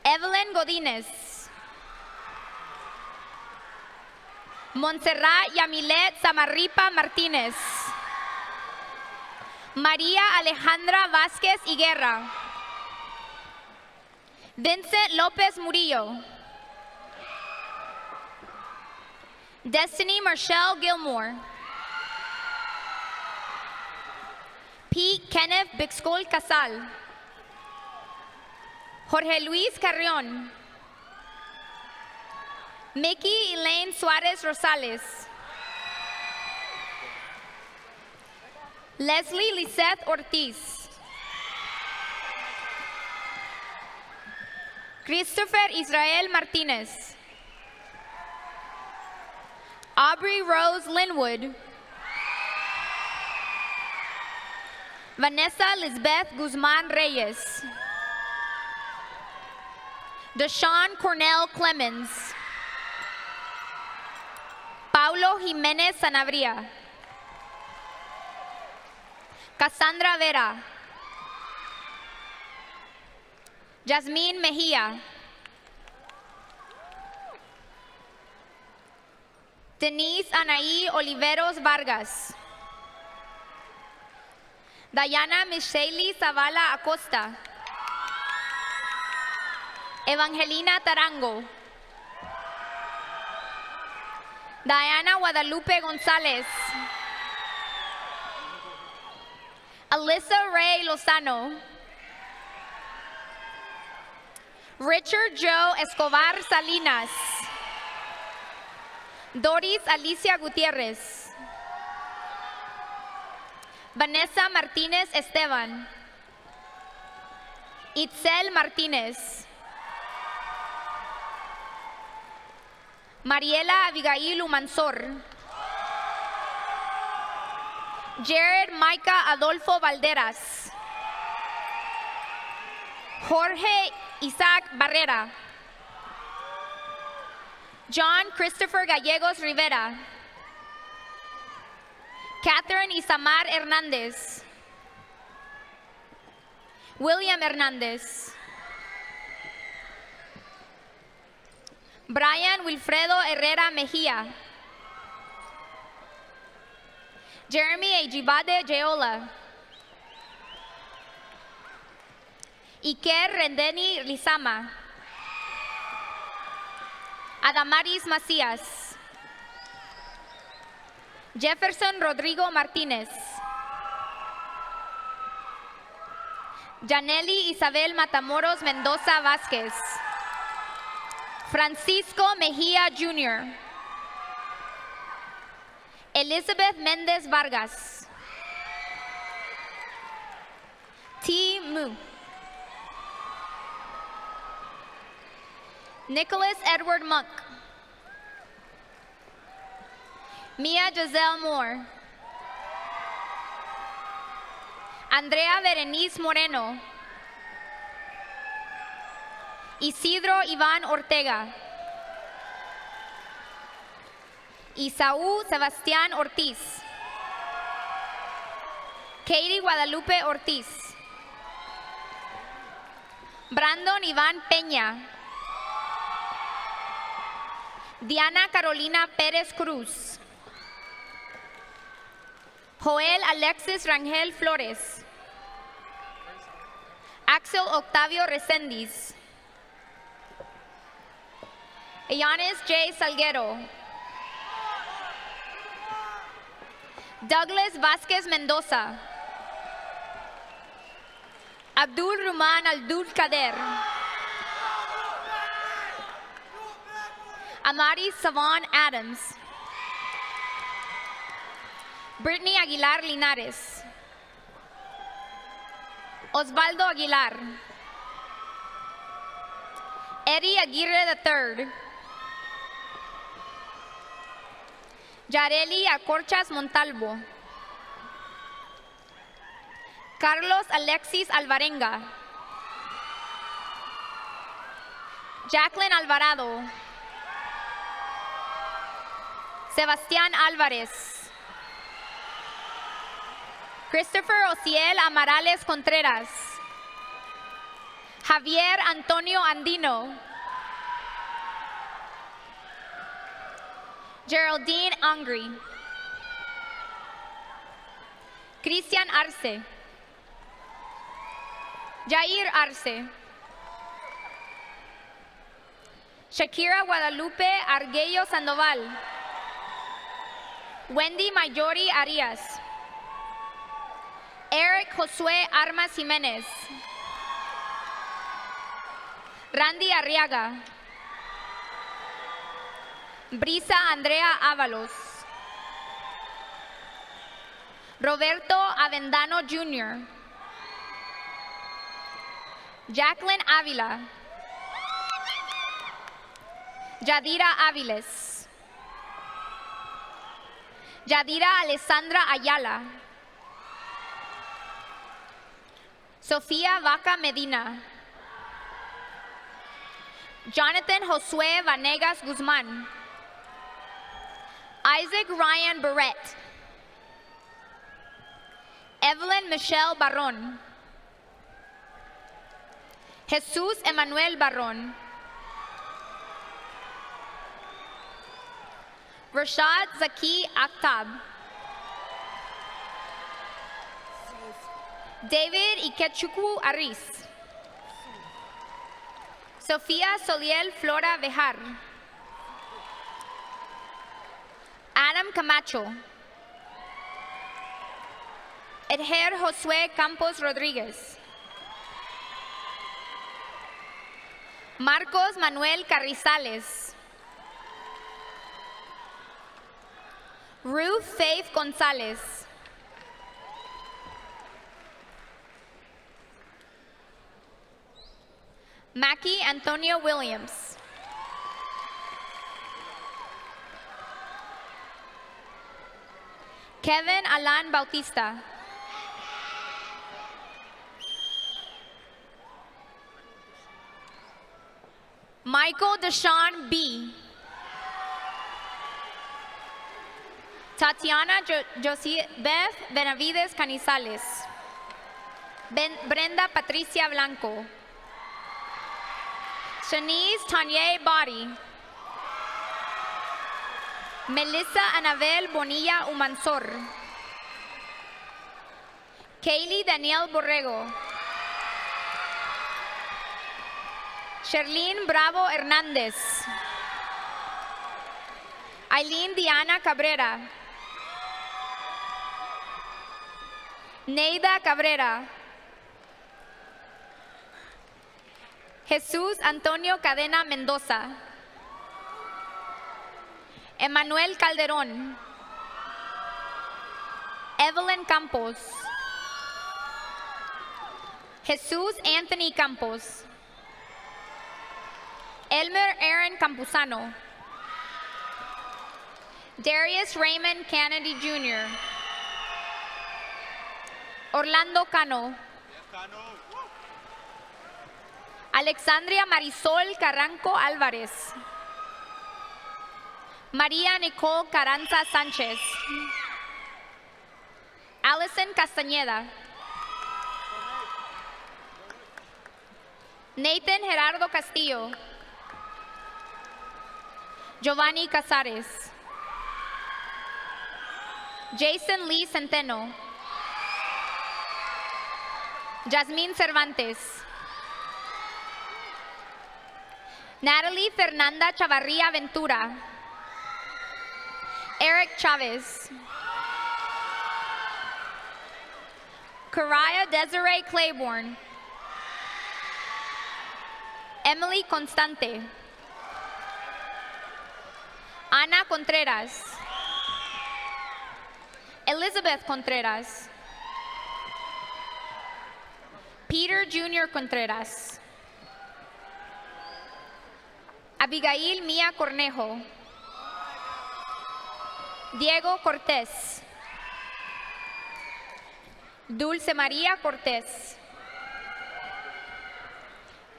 Evelyn Godínez. Montserrat Yamilet Samarripa Martínez. María Alejandra Vázquez Higuera. Vincent López Murillo. Destiny Marshall Gilmore. Pete Kenneth Bixcol Casal. Jorge Luis Carrión. Mickey Elaine Suárez Rosales. Leslie Lisette Ortiz. Christopher Israel Martínez. Aubrey Rose Linwood. Vanessa Lisbeth Guzman Reyes. Deshaun Cornell Clemens. Paulo Jiménez Sanabria. Cassandra Vera. Yasmín Mejía. Denise Anaí Oliveros Vargas. Diana Michelle Zavala Acosta. Evangelina Tarango. Diana Guadalupe González. Alyssa Ray Lozano. Richard Joe Escobar Salinas. Doris Alicia Gutiérrez. Vanessa Martínez Esteban. Itzel Martínez. Mariela Abigail Umansor. Jared Micah Adolfo Valderas. Jorge Isaac Barrera. John Christopher Gallegos Rivera. Catherine Isamar Hernández. William Hernández. Brian Wilfredo Herrera Mejía. Jeremy Ejibade Jeola. Iker Rendeni Lizama. Adamaris Macías. Jefferson Rodrigo Martínez. Janely Isabel Matamoros Mendoza Vázquez. Francisco Mejía Jr. Elizabeth Méndez Vargas. T. Mu. Nicholas Edward Monk. Mia Giselle Moore. Andrea Berenice Moreno. Isidro Iván Ortega. Isaú Sebastián Ortiz. Katie Guadalupe Ortiz. Brandon Iván Peña. Diana Carolina Pérez Cruz. Joel Alexis Rangel Flores. Axel Octavio Resendiz. Yanis J. Salguero. Douglas Vázquez Mendoza. Abdul Ruman Abdul Kader. Amari Savon Adams. Brittany Aguilar Linares. Osvaldo Aguilar. Eddie Aguirre III. Yareli Acorchas Montalvo. Carlos Alexis Alvarenga. Jacqueline Alvarado. Sebastián Álvarez. Christopher Ociel Amarales Contreras. Javier Antonio Andino. Geraldine Angri. Cristian Arce. Jair Arce. Shakira Guadalupe Arguello Sandoval. Wendy Mayori Arias. Eric Josué Armas Jiménez. Randy Arriaga. Brisa Andrea Ábalos. Roberto Avendano Jr. Jacqueline Ávila. Yadira Áviles. Yadira Alessandra Ayala. Sofía Vaca Medina. Jonathan Josué Vanegas Guzmán. Isaac Ryan Barrett. Evelyn Michelle Barron. Jesús Emanuel Barron. Rashad Zaki Akhtab. David Ikechukwu Aris. Sofía Soliel Flora Bejar. Adam Camacho. Edger Josué Campos Rodríguez. Marcos Manuel Carrizales. Ruth Faith González. Mackie Antonio Williams. Kevin Alan Bautista. Michael Deshawn B. Tatiana Josibeth Benavides Canizales. Brenda Patricia Blanco. Shanice Tanya Body. Melissa Anabel Bonilla Umansor. Kaylee Daniel Borrego. Sherlyn Bravo Hernández. Aileen Diana Cabrera. Neida Cabrera. Jesús Antonio Cadena Mendoza. Emanuel Calderón. Evelyn Campos. Jesús Anthony Campos. Elmer Aaron Campuzano. Darius Raymond Kennedy Jr. Orlando Cano. Alexandria Marisol Carranco Álvarez. María Nicole Carranza Sánchez. Allison Castañeda. Nathan Gerardo Castillo. Giovanni Casares. Jason Lee Centeno. Jasmine Cervantes. Natalie Fernanda Chavarria Ventura. Eric Chavez. Karaya Desiree Claiborne. Emily Constante. Ana Contreras. Elizabeth Contreras. Peter Jr. Contreras. Abigail Mia Cornejo. Diego Cortés. Dulce María Cortés.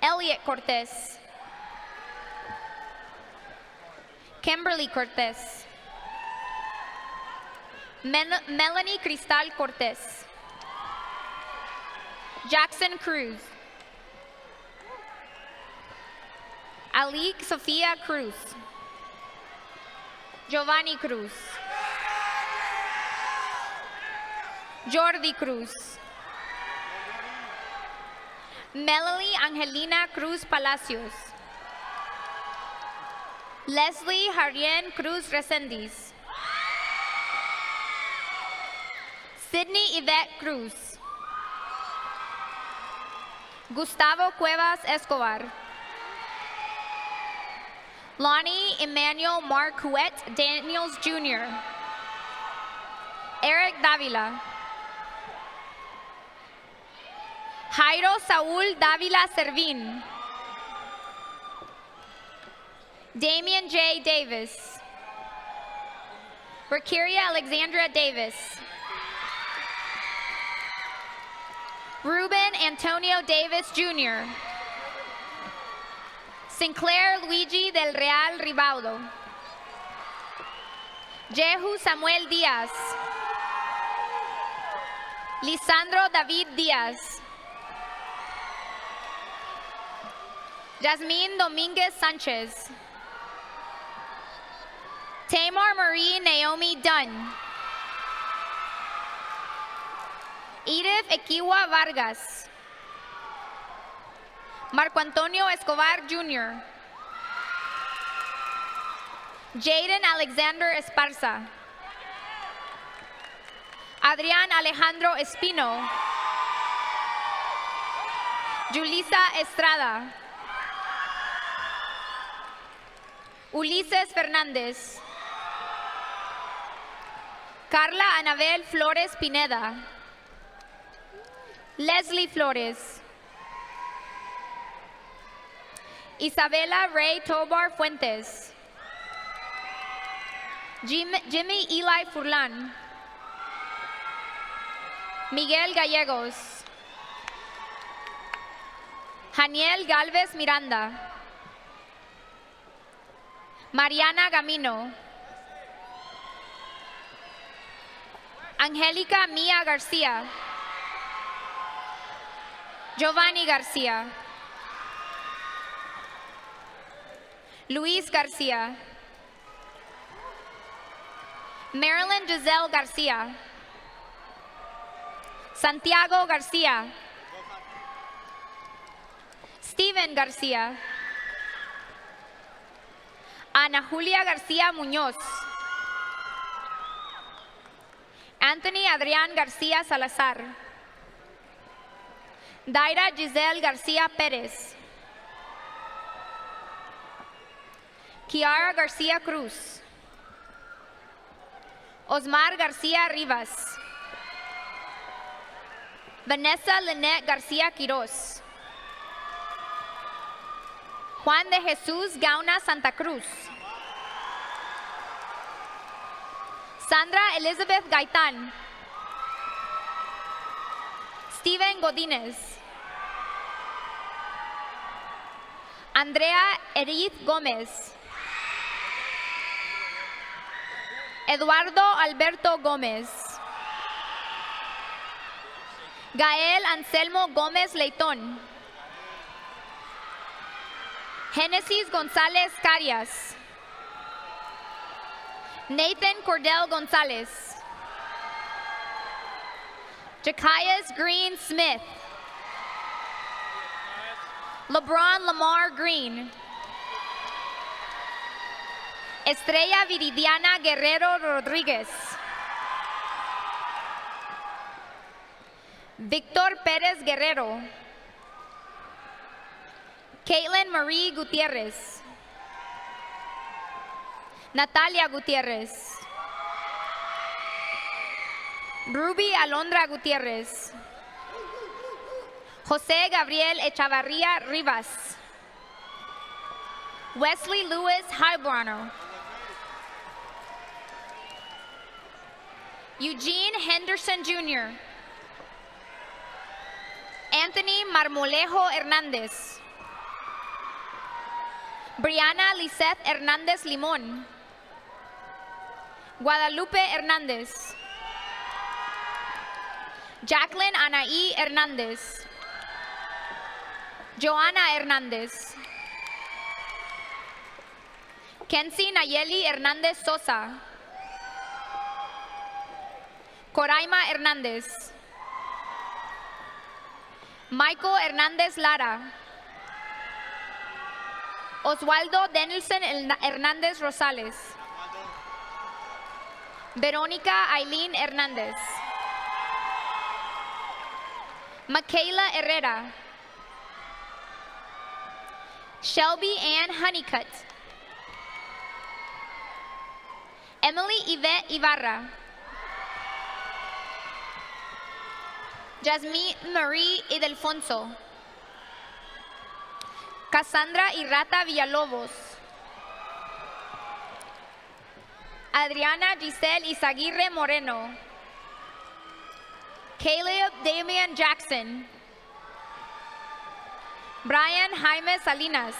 Elliot Cortés. Kimberly Cortés. Melanie Cristal Cortés. Jackson Cruz. Alik Sofia Cruz. Giovanni Cruz. Jordi Cruz. Melanie Angelina Cruz Palacios. Leslie Harien Cruz Resendiz. Sydney Yvette Cruz. Gustavo Cuevas Escobar. Lonnie Emmanuel Marquette Daniels Jr. Eric Davila. Jairo Saúl Davila Servín. Damian J. Davis. Rakiria Alexandra Davis. Ruben Antonio Davis Jr. Sinclair Luigi del Real Ribaudo. Jehu Samuel Díaz. Lisandro David Díaz. Jasmine Dominguez Sanchez. Tamar Marie Naomi Dunn. Edith Equiwa Vargas. Marco Antonio Escobar Jr. Jaden Alexander Esparza. Adrián Alejandro Espino. Julissa Estrada. Ulises Fernández. Carla Anabel Flores Pineda. Leslie Flores. Isabela Ray Tobar Fuentes. Jimmy Eli Furlan. Miguel Gallegos. Janiel Galvez Miranda. Mariana Gamino. Angélica Mia García. Giovanni García. Luis García. Marilyn Giselle García. Santiago García. Steven García. Ana Julia García Muñoz. Anthony Adrián García Salazar. Daira Giselle García Pérez. Kiara García Cruz. Osmar García Rivas. Vanessa Lynette García Quiroz. Juan de Jesús Gauna Santa Cruz. Sandra Elizabeth Gaitán. Steven Godínez. Andrea Edith Gómez. Eduardo Alberto Gómez. Gael Anselmo Gómez Leitón. Genesis González Carias. Nathan Cordell González. Jakias Green Smith. LeBron Lamar Green. Estrella Viridiana Guerrero Rodríguez. Victor Pérez Guerrero. Caitlin Marie Gutierrez. Natalia Gutierrez. Ruby Alondra Gutierrez. José Gabriel Echavarría Rivas. Wesley Lewis Highbronner. Eugene Henderson Jr. Anthony Marmolejo Hernández. Brianna Lisette Hernández Limón. Guadalupe Hernández. Jacqueline Anaí Hernández. Joana Hernández. Kenzie Nayeli Hernández Sosa. Coraima Hernández. Michael Hernández Lara. Oswaldo Denilson Hernández Rosales. Verónica Aileen Hernández. Michaela Herrera. Shelby Ann Honeycutt. Emily Yvette Ibarra. Jasmine Marie Idelfonso. Cassandra Irrata Villalobos. Adriana Giselle Izaguirre Moreno. Caleb Damian Jackson. Brian Jaime Salinas.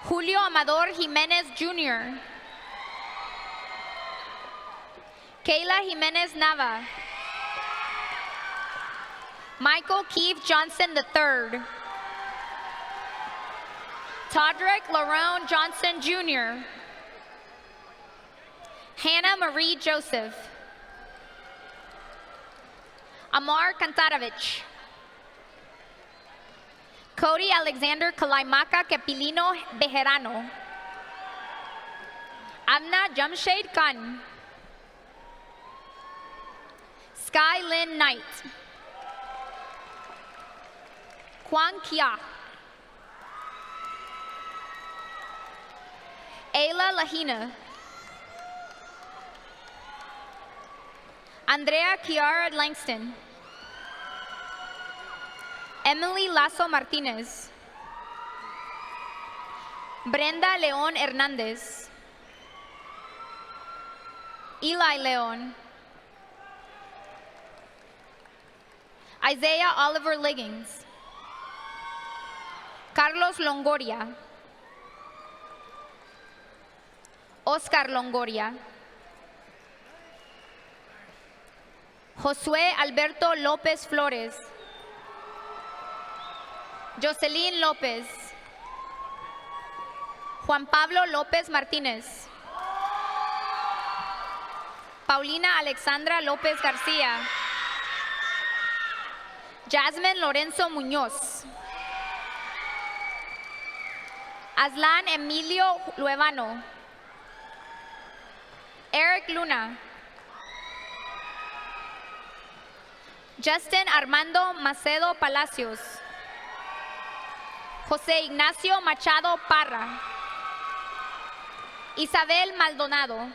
Julio Amador Jimenez Jr. Kayla Jimenez Nava. Michael Keith Johnson III. Todrick Larone Johnson Jr. Hannah Marie Joseph. Amar Kantarovich. Cody Alexander Kalaimaka Kepilino Bejerano. Amna Jamshed Khan. Sky Lynn Knight. Kwan Kia. Ayla Lahina. Andrea Kiara Langston. Emily Lazo Martinez. Brenda León Hernández. Eli León. Isaiah Oliver Liggins. Carlos Longoria. Oscar Longoria. Josué Alberto López Flores. Jocelyn López. Juan Pablo López Martínez. Paulina Alexandra López García. Jasmine Lorenzo Muñoz. Aslan Emilio Luevano. Eric Luna. Justin Armando Macedo Palacios. José Ignacio Machado Parra. Isabel Maldonado.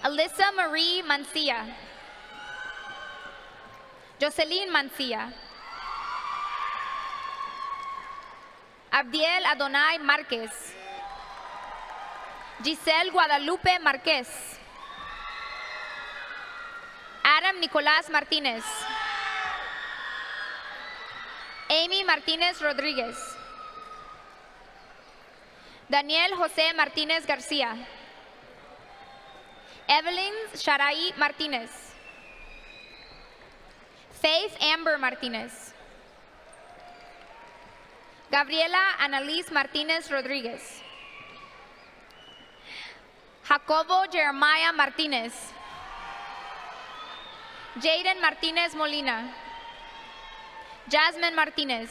Alyssa Marie Mancilla. Jocelyn Mancilla. Abdiel Adonai Márquez. Giselle Guadalupe Márquez. Adam Nicolás Martínez. Amy Martínez Rodríguez. Daniel José Martínez García. Evelyn Sharai Martinez. Faith Amber Martinez. Gabriela Annalise Martinez Rodriguez. Jacobo Jeremiah Martinez. Jaden Martinez Molina. Jasmine Martinez.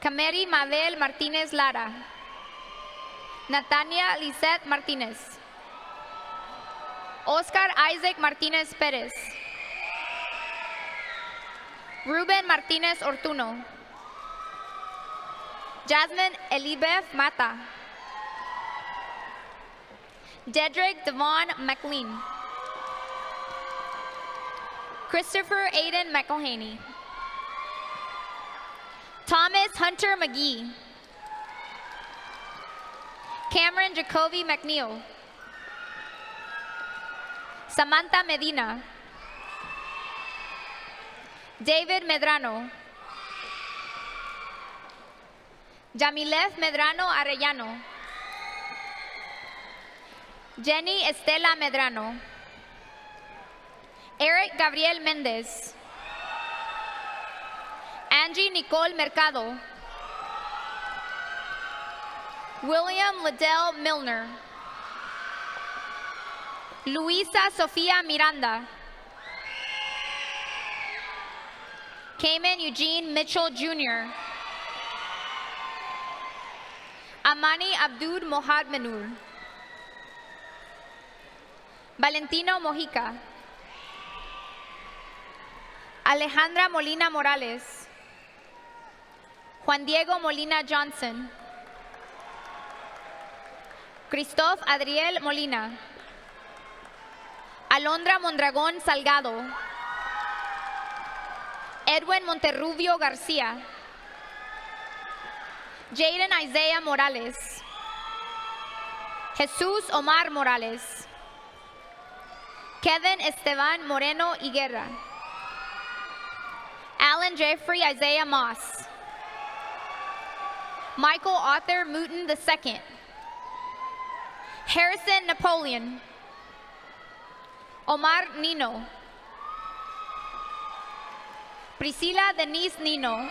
Cameri Mabel Martinez Lara. Natania Lisette Martinez. Oscar Isaac Martinez Perez. Ruben Martinez Ortuno. Jasmine Elibeth Mata. Dedrick Devon McLean. Christopher Aiden McElhaney. Thomas Hunter McGee. Cameron Jacoby McNeil. Samantha Medina. David Medrano. Jamileth Medrano Arellano. Jenny Estela Medrano. Eric Gabriel Mendez. Angie Nicole Mercado. William Liddell Milner. Luisa Sofia Miranda. Cayman Eugene Mitchell Jr. Amani Abdul Mohad Menur. Valentino Mojica. Alejandra Molina Morales. Juan Diego Molina Johnson. Christoph Adriel Molina. Alondra Mondragón Salgado. Edwin Monterrubio Garcia. Jaden Isaiah Morales. Jesús Omar Morales. Kevin Esteban Moreno Higuera. Alan Jeffrey Isaiah Moss. Michael Arthur Mooten II. Harrison Napoleon. Omar Nino. Priscilla Denise Nino.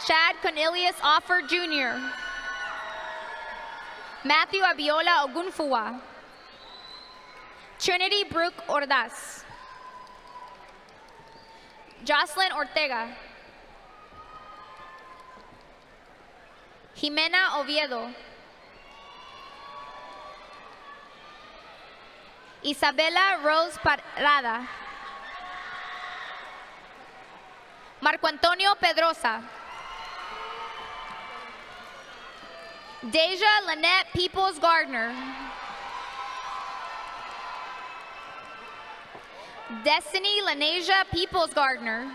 Chad Cornelius Offer Jr. Matthew Abiola Ogunfuwa. Trinity Brooke Ordaz. Jocelyn Ortega. Jimena Oviedo. Isabella Rose Parada. Marco Antonio Pedrosa. Deja Lynette Peoples Gardner. Destiny Lanasia Peoples Gardner.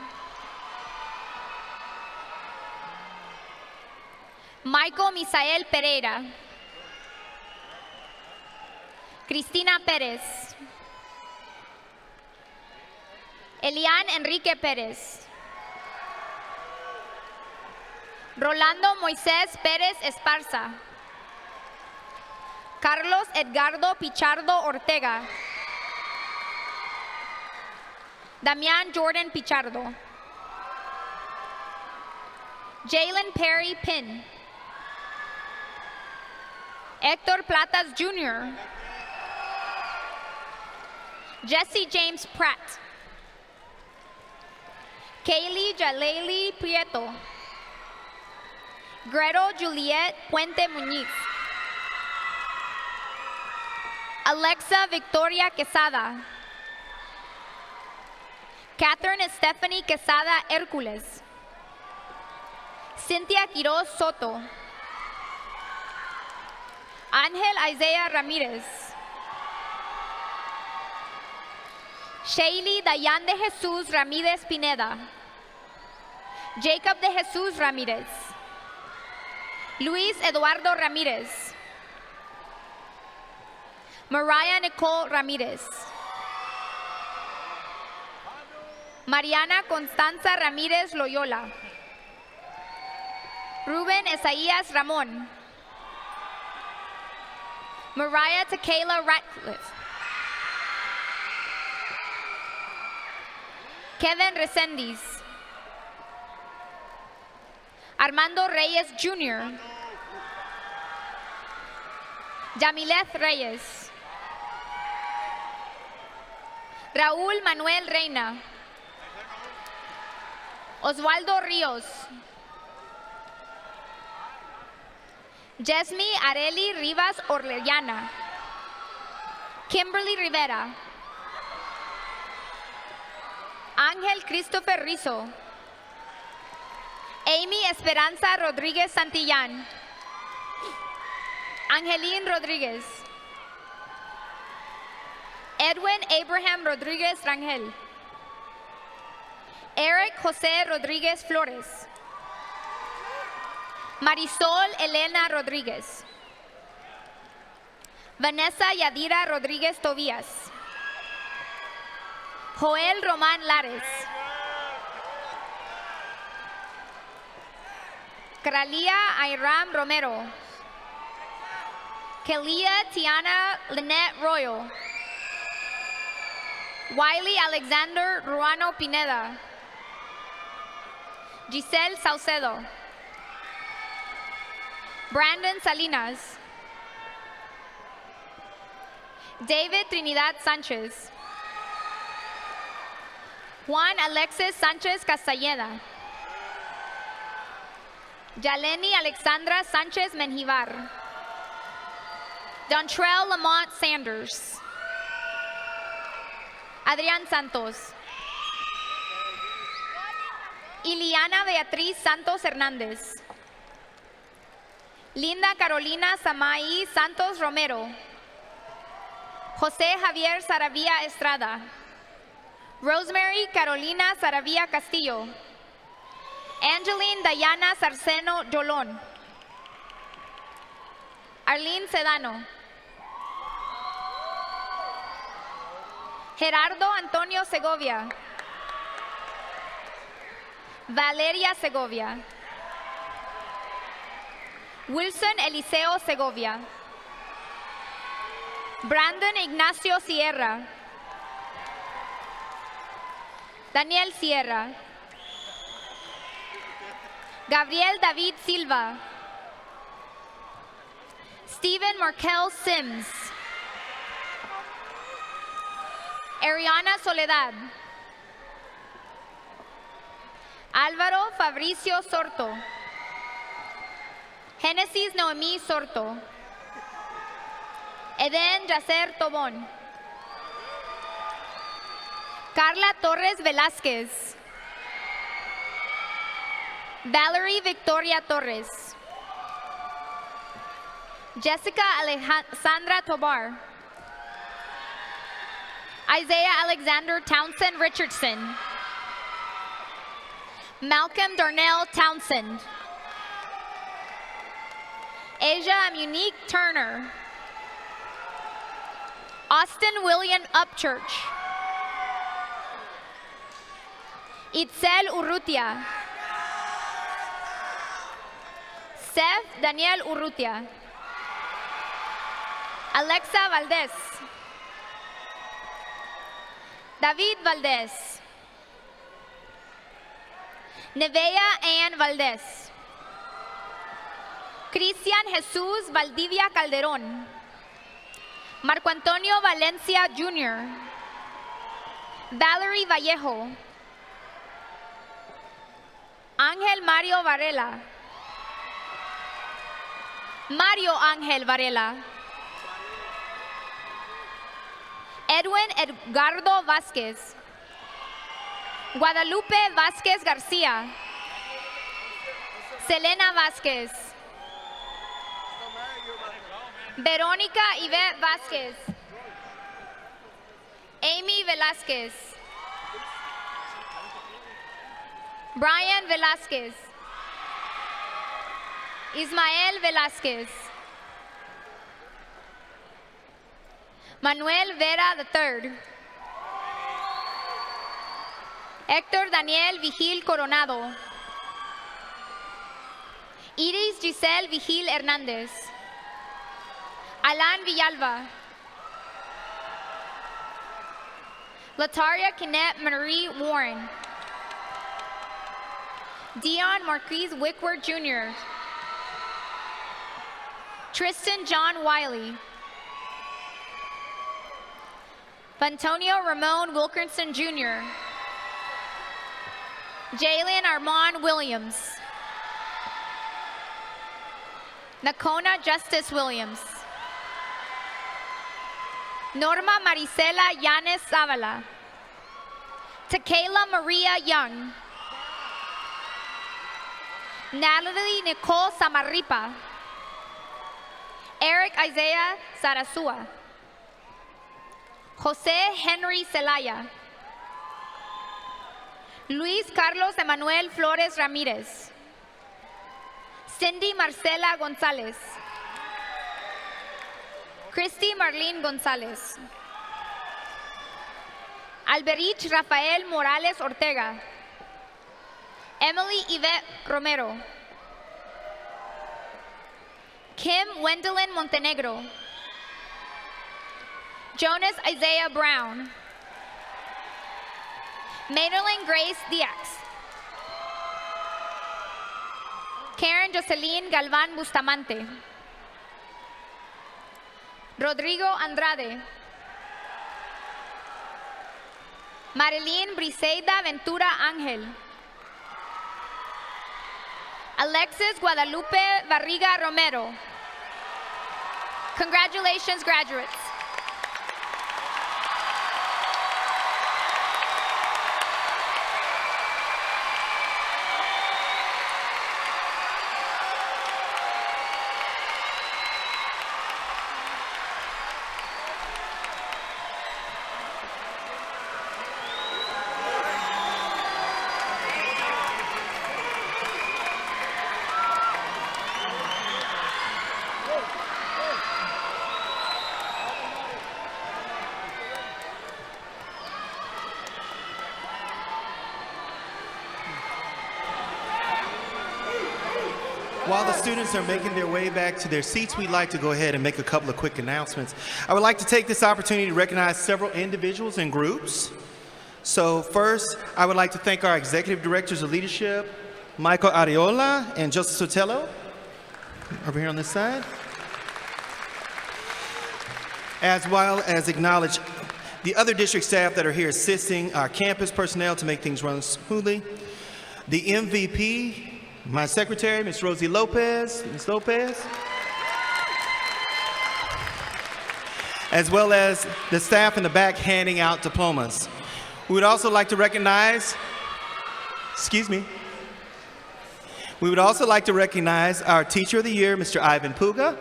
Michael Misael Pereira. Cristina Pérez. Elian Enrique Pérez. Rolando Moisés Pérez Esparza. Carlos Edgardo Pichardo Ortega. Damián Jordan Pichardo. Jalen Perry Pin. Héctor Platas Jr. Jesse James Pratt. Kaylee Jaleli Prieto. Gretel Juliet Puente Muñiz. Alexa Victoria Quesada. Catherine Stephanie Quesada Hércules. Cynthia Quiroz Soto. Ángel Isaiah Ramírez. Shaylee Dayan de Jesús Ramírez Pineda. Jacob de Jesús Ramírez. Luis Eduardo Ramírez. Mariah Nicole Ramírez. Mariana Constanza Ramírez Loyola. Rubén Esaías Ramón. Mariah Tequila Ratcliffe. Kevin Resendiz. Armando Reyes Jr. Yamileth Reyes. Raúl Manuel Reina. Osvaldo Ríos. Jesmi Areli Rivas Orellana. Kimberly Rivera. Ángel Christopher Rizzo. Amy Esperanza Rodríguez Santillán. Angelín Rodríguez. Edwin Abraham Rodríguez Rangel. Eric José Rodríguez Flores. Marisol Elena Rodríguez. Vanessa Yadira Rodríguez Tobías. Joel Román Lares. Kralia Ayram Romero. Kelia Tiana Lynette Royal. Wiley Alexander Ruano Pineda. Giselle Saucedo. Brandon Salinas. David Trinidad Sánchez. Juan Alexis Sánchez Castañeda. Yaleni Alexandra Sánchez Menjivar. Dontrell Lamont Sanders. Adrián Santos. Iliana Beatriz Santos Hernández. Linda Carolina Samaí Santos Romero. José Javier Saravía Estrada. Rosemary Carolina Saravía Castillo. Angeline Dayana Sarceno Jolón. Arlene Sedano. Gerardo Antonio Segovia. Valeria Segovia. Wilson Eliseo Segovia. Brandon Ignacio Sierra. Daniel Sierra. Gabriel David Silva. Stephen Markel Sims. Ariana Soledad. Álvaro Fabricio Sorto. Genesis Noemí Sorto. Eden Yacer Tobón. Carla Torres Velázquez. Valerie Victoria Torres. Jessica Alejandra Tobar. Isaiah Alexander Townsend Richardson. Malcolm Darnell Townsend. Asia Munique Turner. Austin William Upchurch. Itzel Urrutia. Seth Daniel Urrutia. Alexa Valdez. David Valdez. Nevea Ann Valdez. Cristian Jesús Valdivia Calderón. Marco Antonio Valencia Jr. Valerie Vallejo. Ángel Mario Varela. Mario Ángel Varela. Edwin Edgardo Vázquez. Guadalupe Vázquez García. Selena Vázquez. Verónica Yvette Vázquez. Amy Velázquez. Brian Velázquez. Ismael Velázquez. Manuel Vera III. Héctor Daniel Vigil Coronado. Iris Giselle Vigil Hernández. Alan Villalba. Lataria Kinnett Marie Warren. Dion Marquise Wickworth Jr. Tristan John Wiley. Antonio Ramon Wilkinson Jr. Jalen Armand Williams. Nakona Justice Williams. Norma Maricela Yanes Zavala. Tequila Maria Young. Natalie Nicole Samarripa. Eric Isaiah Sarasua. Jose Henry Celaya. Luis Carlos Emanuel Flores Ramirez. Cindy Marcela Gonzalez. Christy Marlene Gonzalez. Alberich Rafael Morales Ortega. Emily Yvette Romero. Kim Wendelin Montenegro. Jonas Isaiah Brown. Madeline Grace Diaz. Karen Jocelyn Galvan Bustamante. Rodrigo Andrade. Marilyn Briseida Ventura Ángel. Alexis Guadalupe Barriga Romero. Congratulations, graduates. While the students are making their way back to their seats, we'd like to go ahead and make a couple of quick announcements. I would like to take this opportunity to recognize several individuals and groups. So first, I would like to thank our Executive Directors of Leadership, Michael Ariola and Joseph Sotelo, over here on this side, as well as acknowledge the other district staff that are here assisting our campus personnel to make things run smoothly. The MVP, my secretary, Ms. Rosie Lopez, Ms. Lopez, as well as the staff in the back handing out diplomas. We would also like to recognize, we would also like to recognize our Teacher of the Year, Mr. Ivan Puga,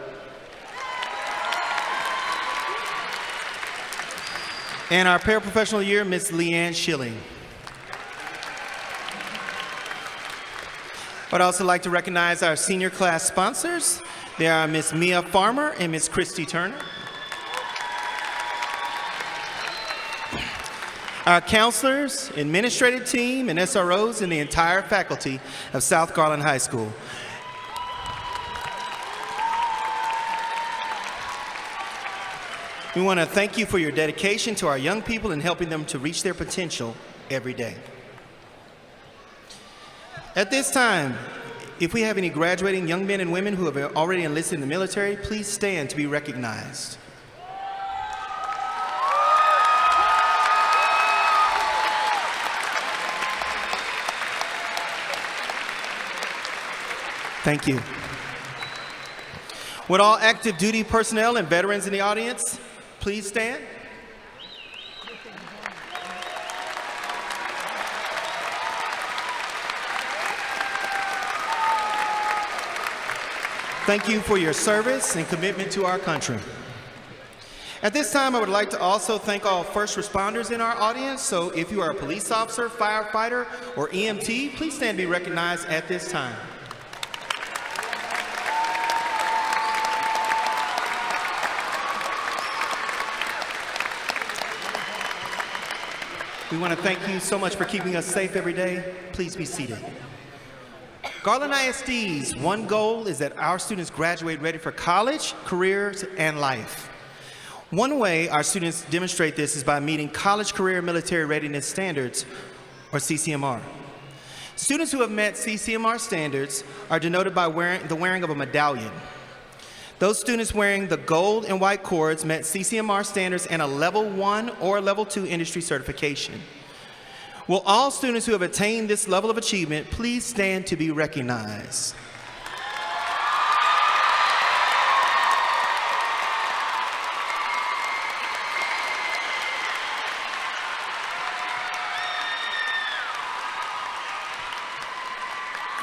and our Paraprofessional of the Year, Ms. Leanne Schilling. I'd also like to recognize our senior class sponsors. They are Ms. Mia Farmer and Ms. Christy Turner. Our counselors, administrative team, and SROs, and the entire faculty of South Garland High School. We want to thank you for your dedication to our young people and helping them to reach their potential every day. At this time, if we have any graduating young men and women who have already enlisted in the military, please stand to be recognized. Thank you. Would all active duty personnel and veterans in the audience please stand? Thank you for your service and commitment to our country. At this time, I would like to also thank all first responders in our audience. So if you are a police officer, firefighter, or EMT, please stand to be recognized at this time. We want to thank you so much for keeping us safe every day. Please be seated. Garland ISD's one goal is that our students graduate ready for college, careers, and life. One way our students demonstrate this is by meeting College Career Military Readiness Standards, or CCMR. Students who have met CCMR standards are denoted by the wearing of a medallion. Those students wearing the gold and white cords met CCMR standards and a level 1 or level 2 industry certification. Will all students who have attained this level of achievement please stand to be recognized?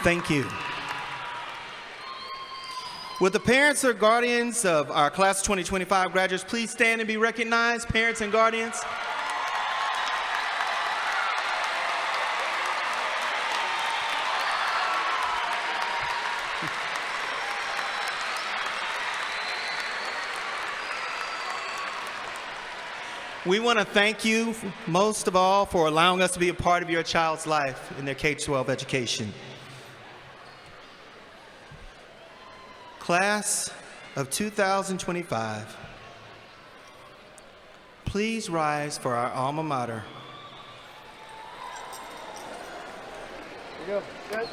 Thank you. Will the parents or guardians of our class of 2025 graduates please stand and be recognized, parents and guardians? We want to thank you most of all for allowing us to be a part of your child's life in their K-12 education. Class of 2025, please rise for our alma mater. Here you go. Good.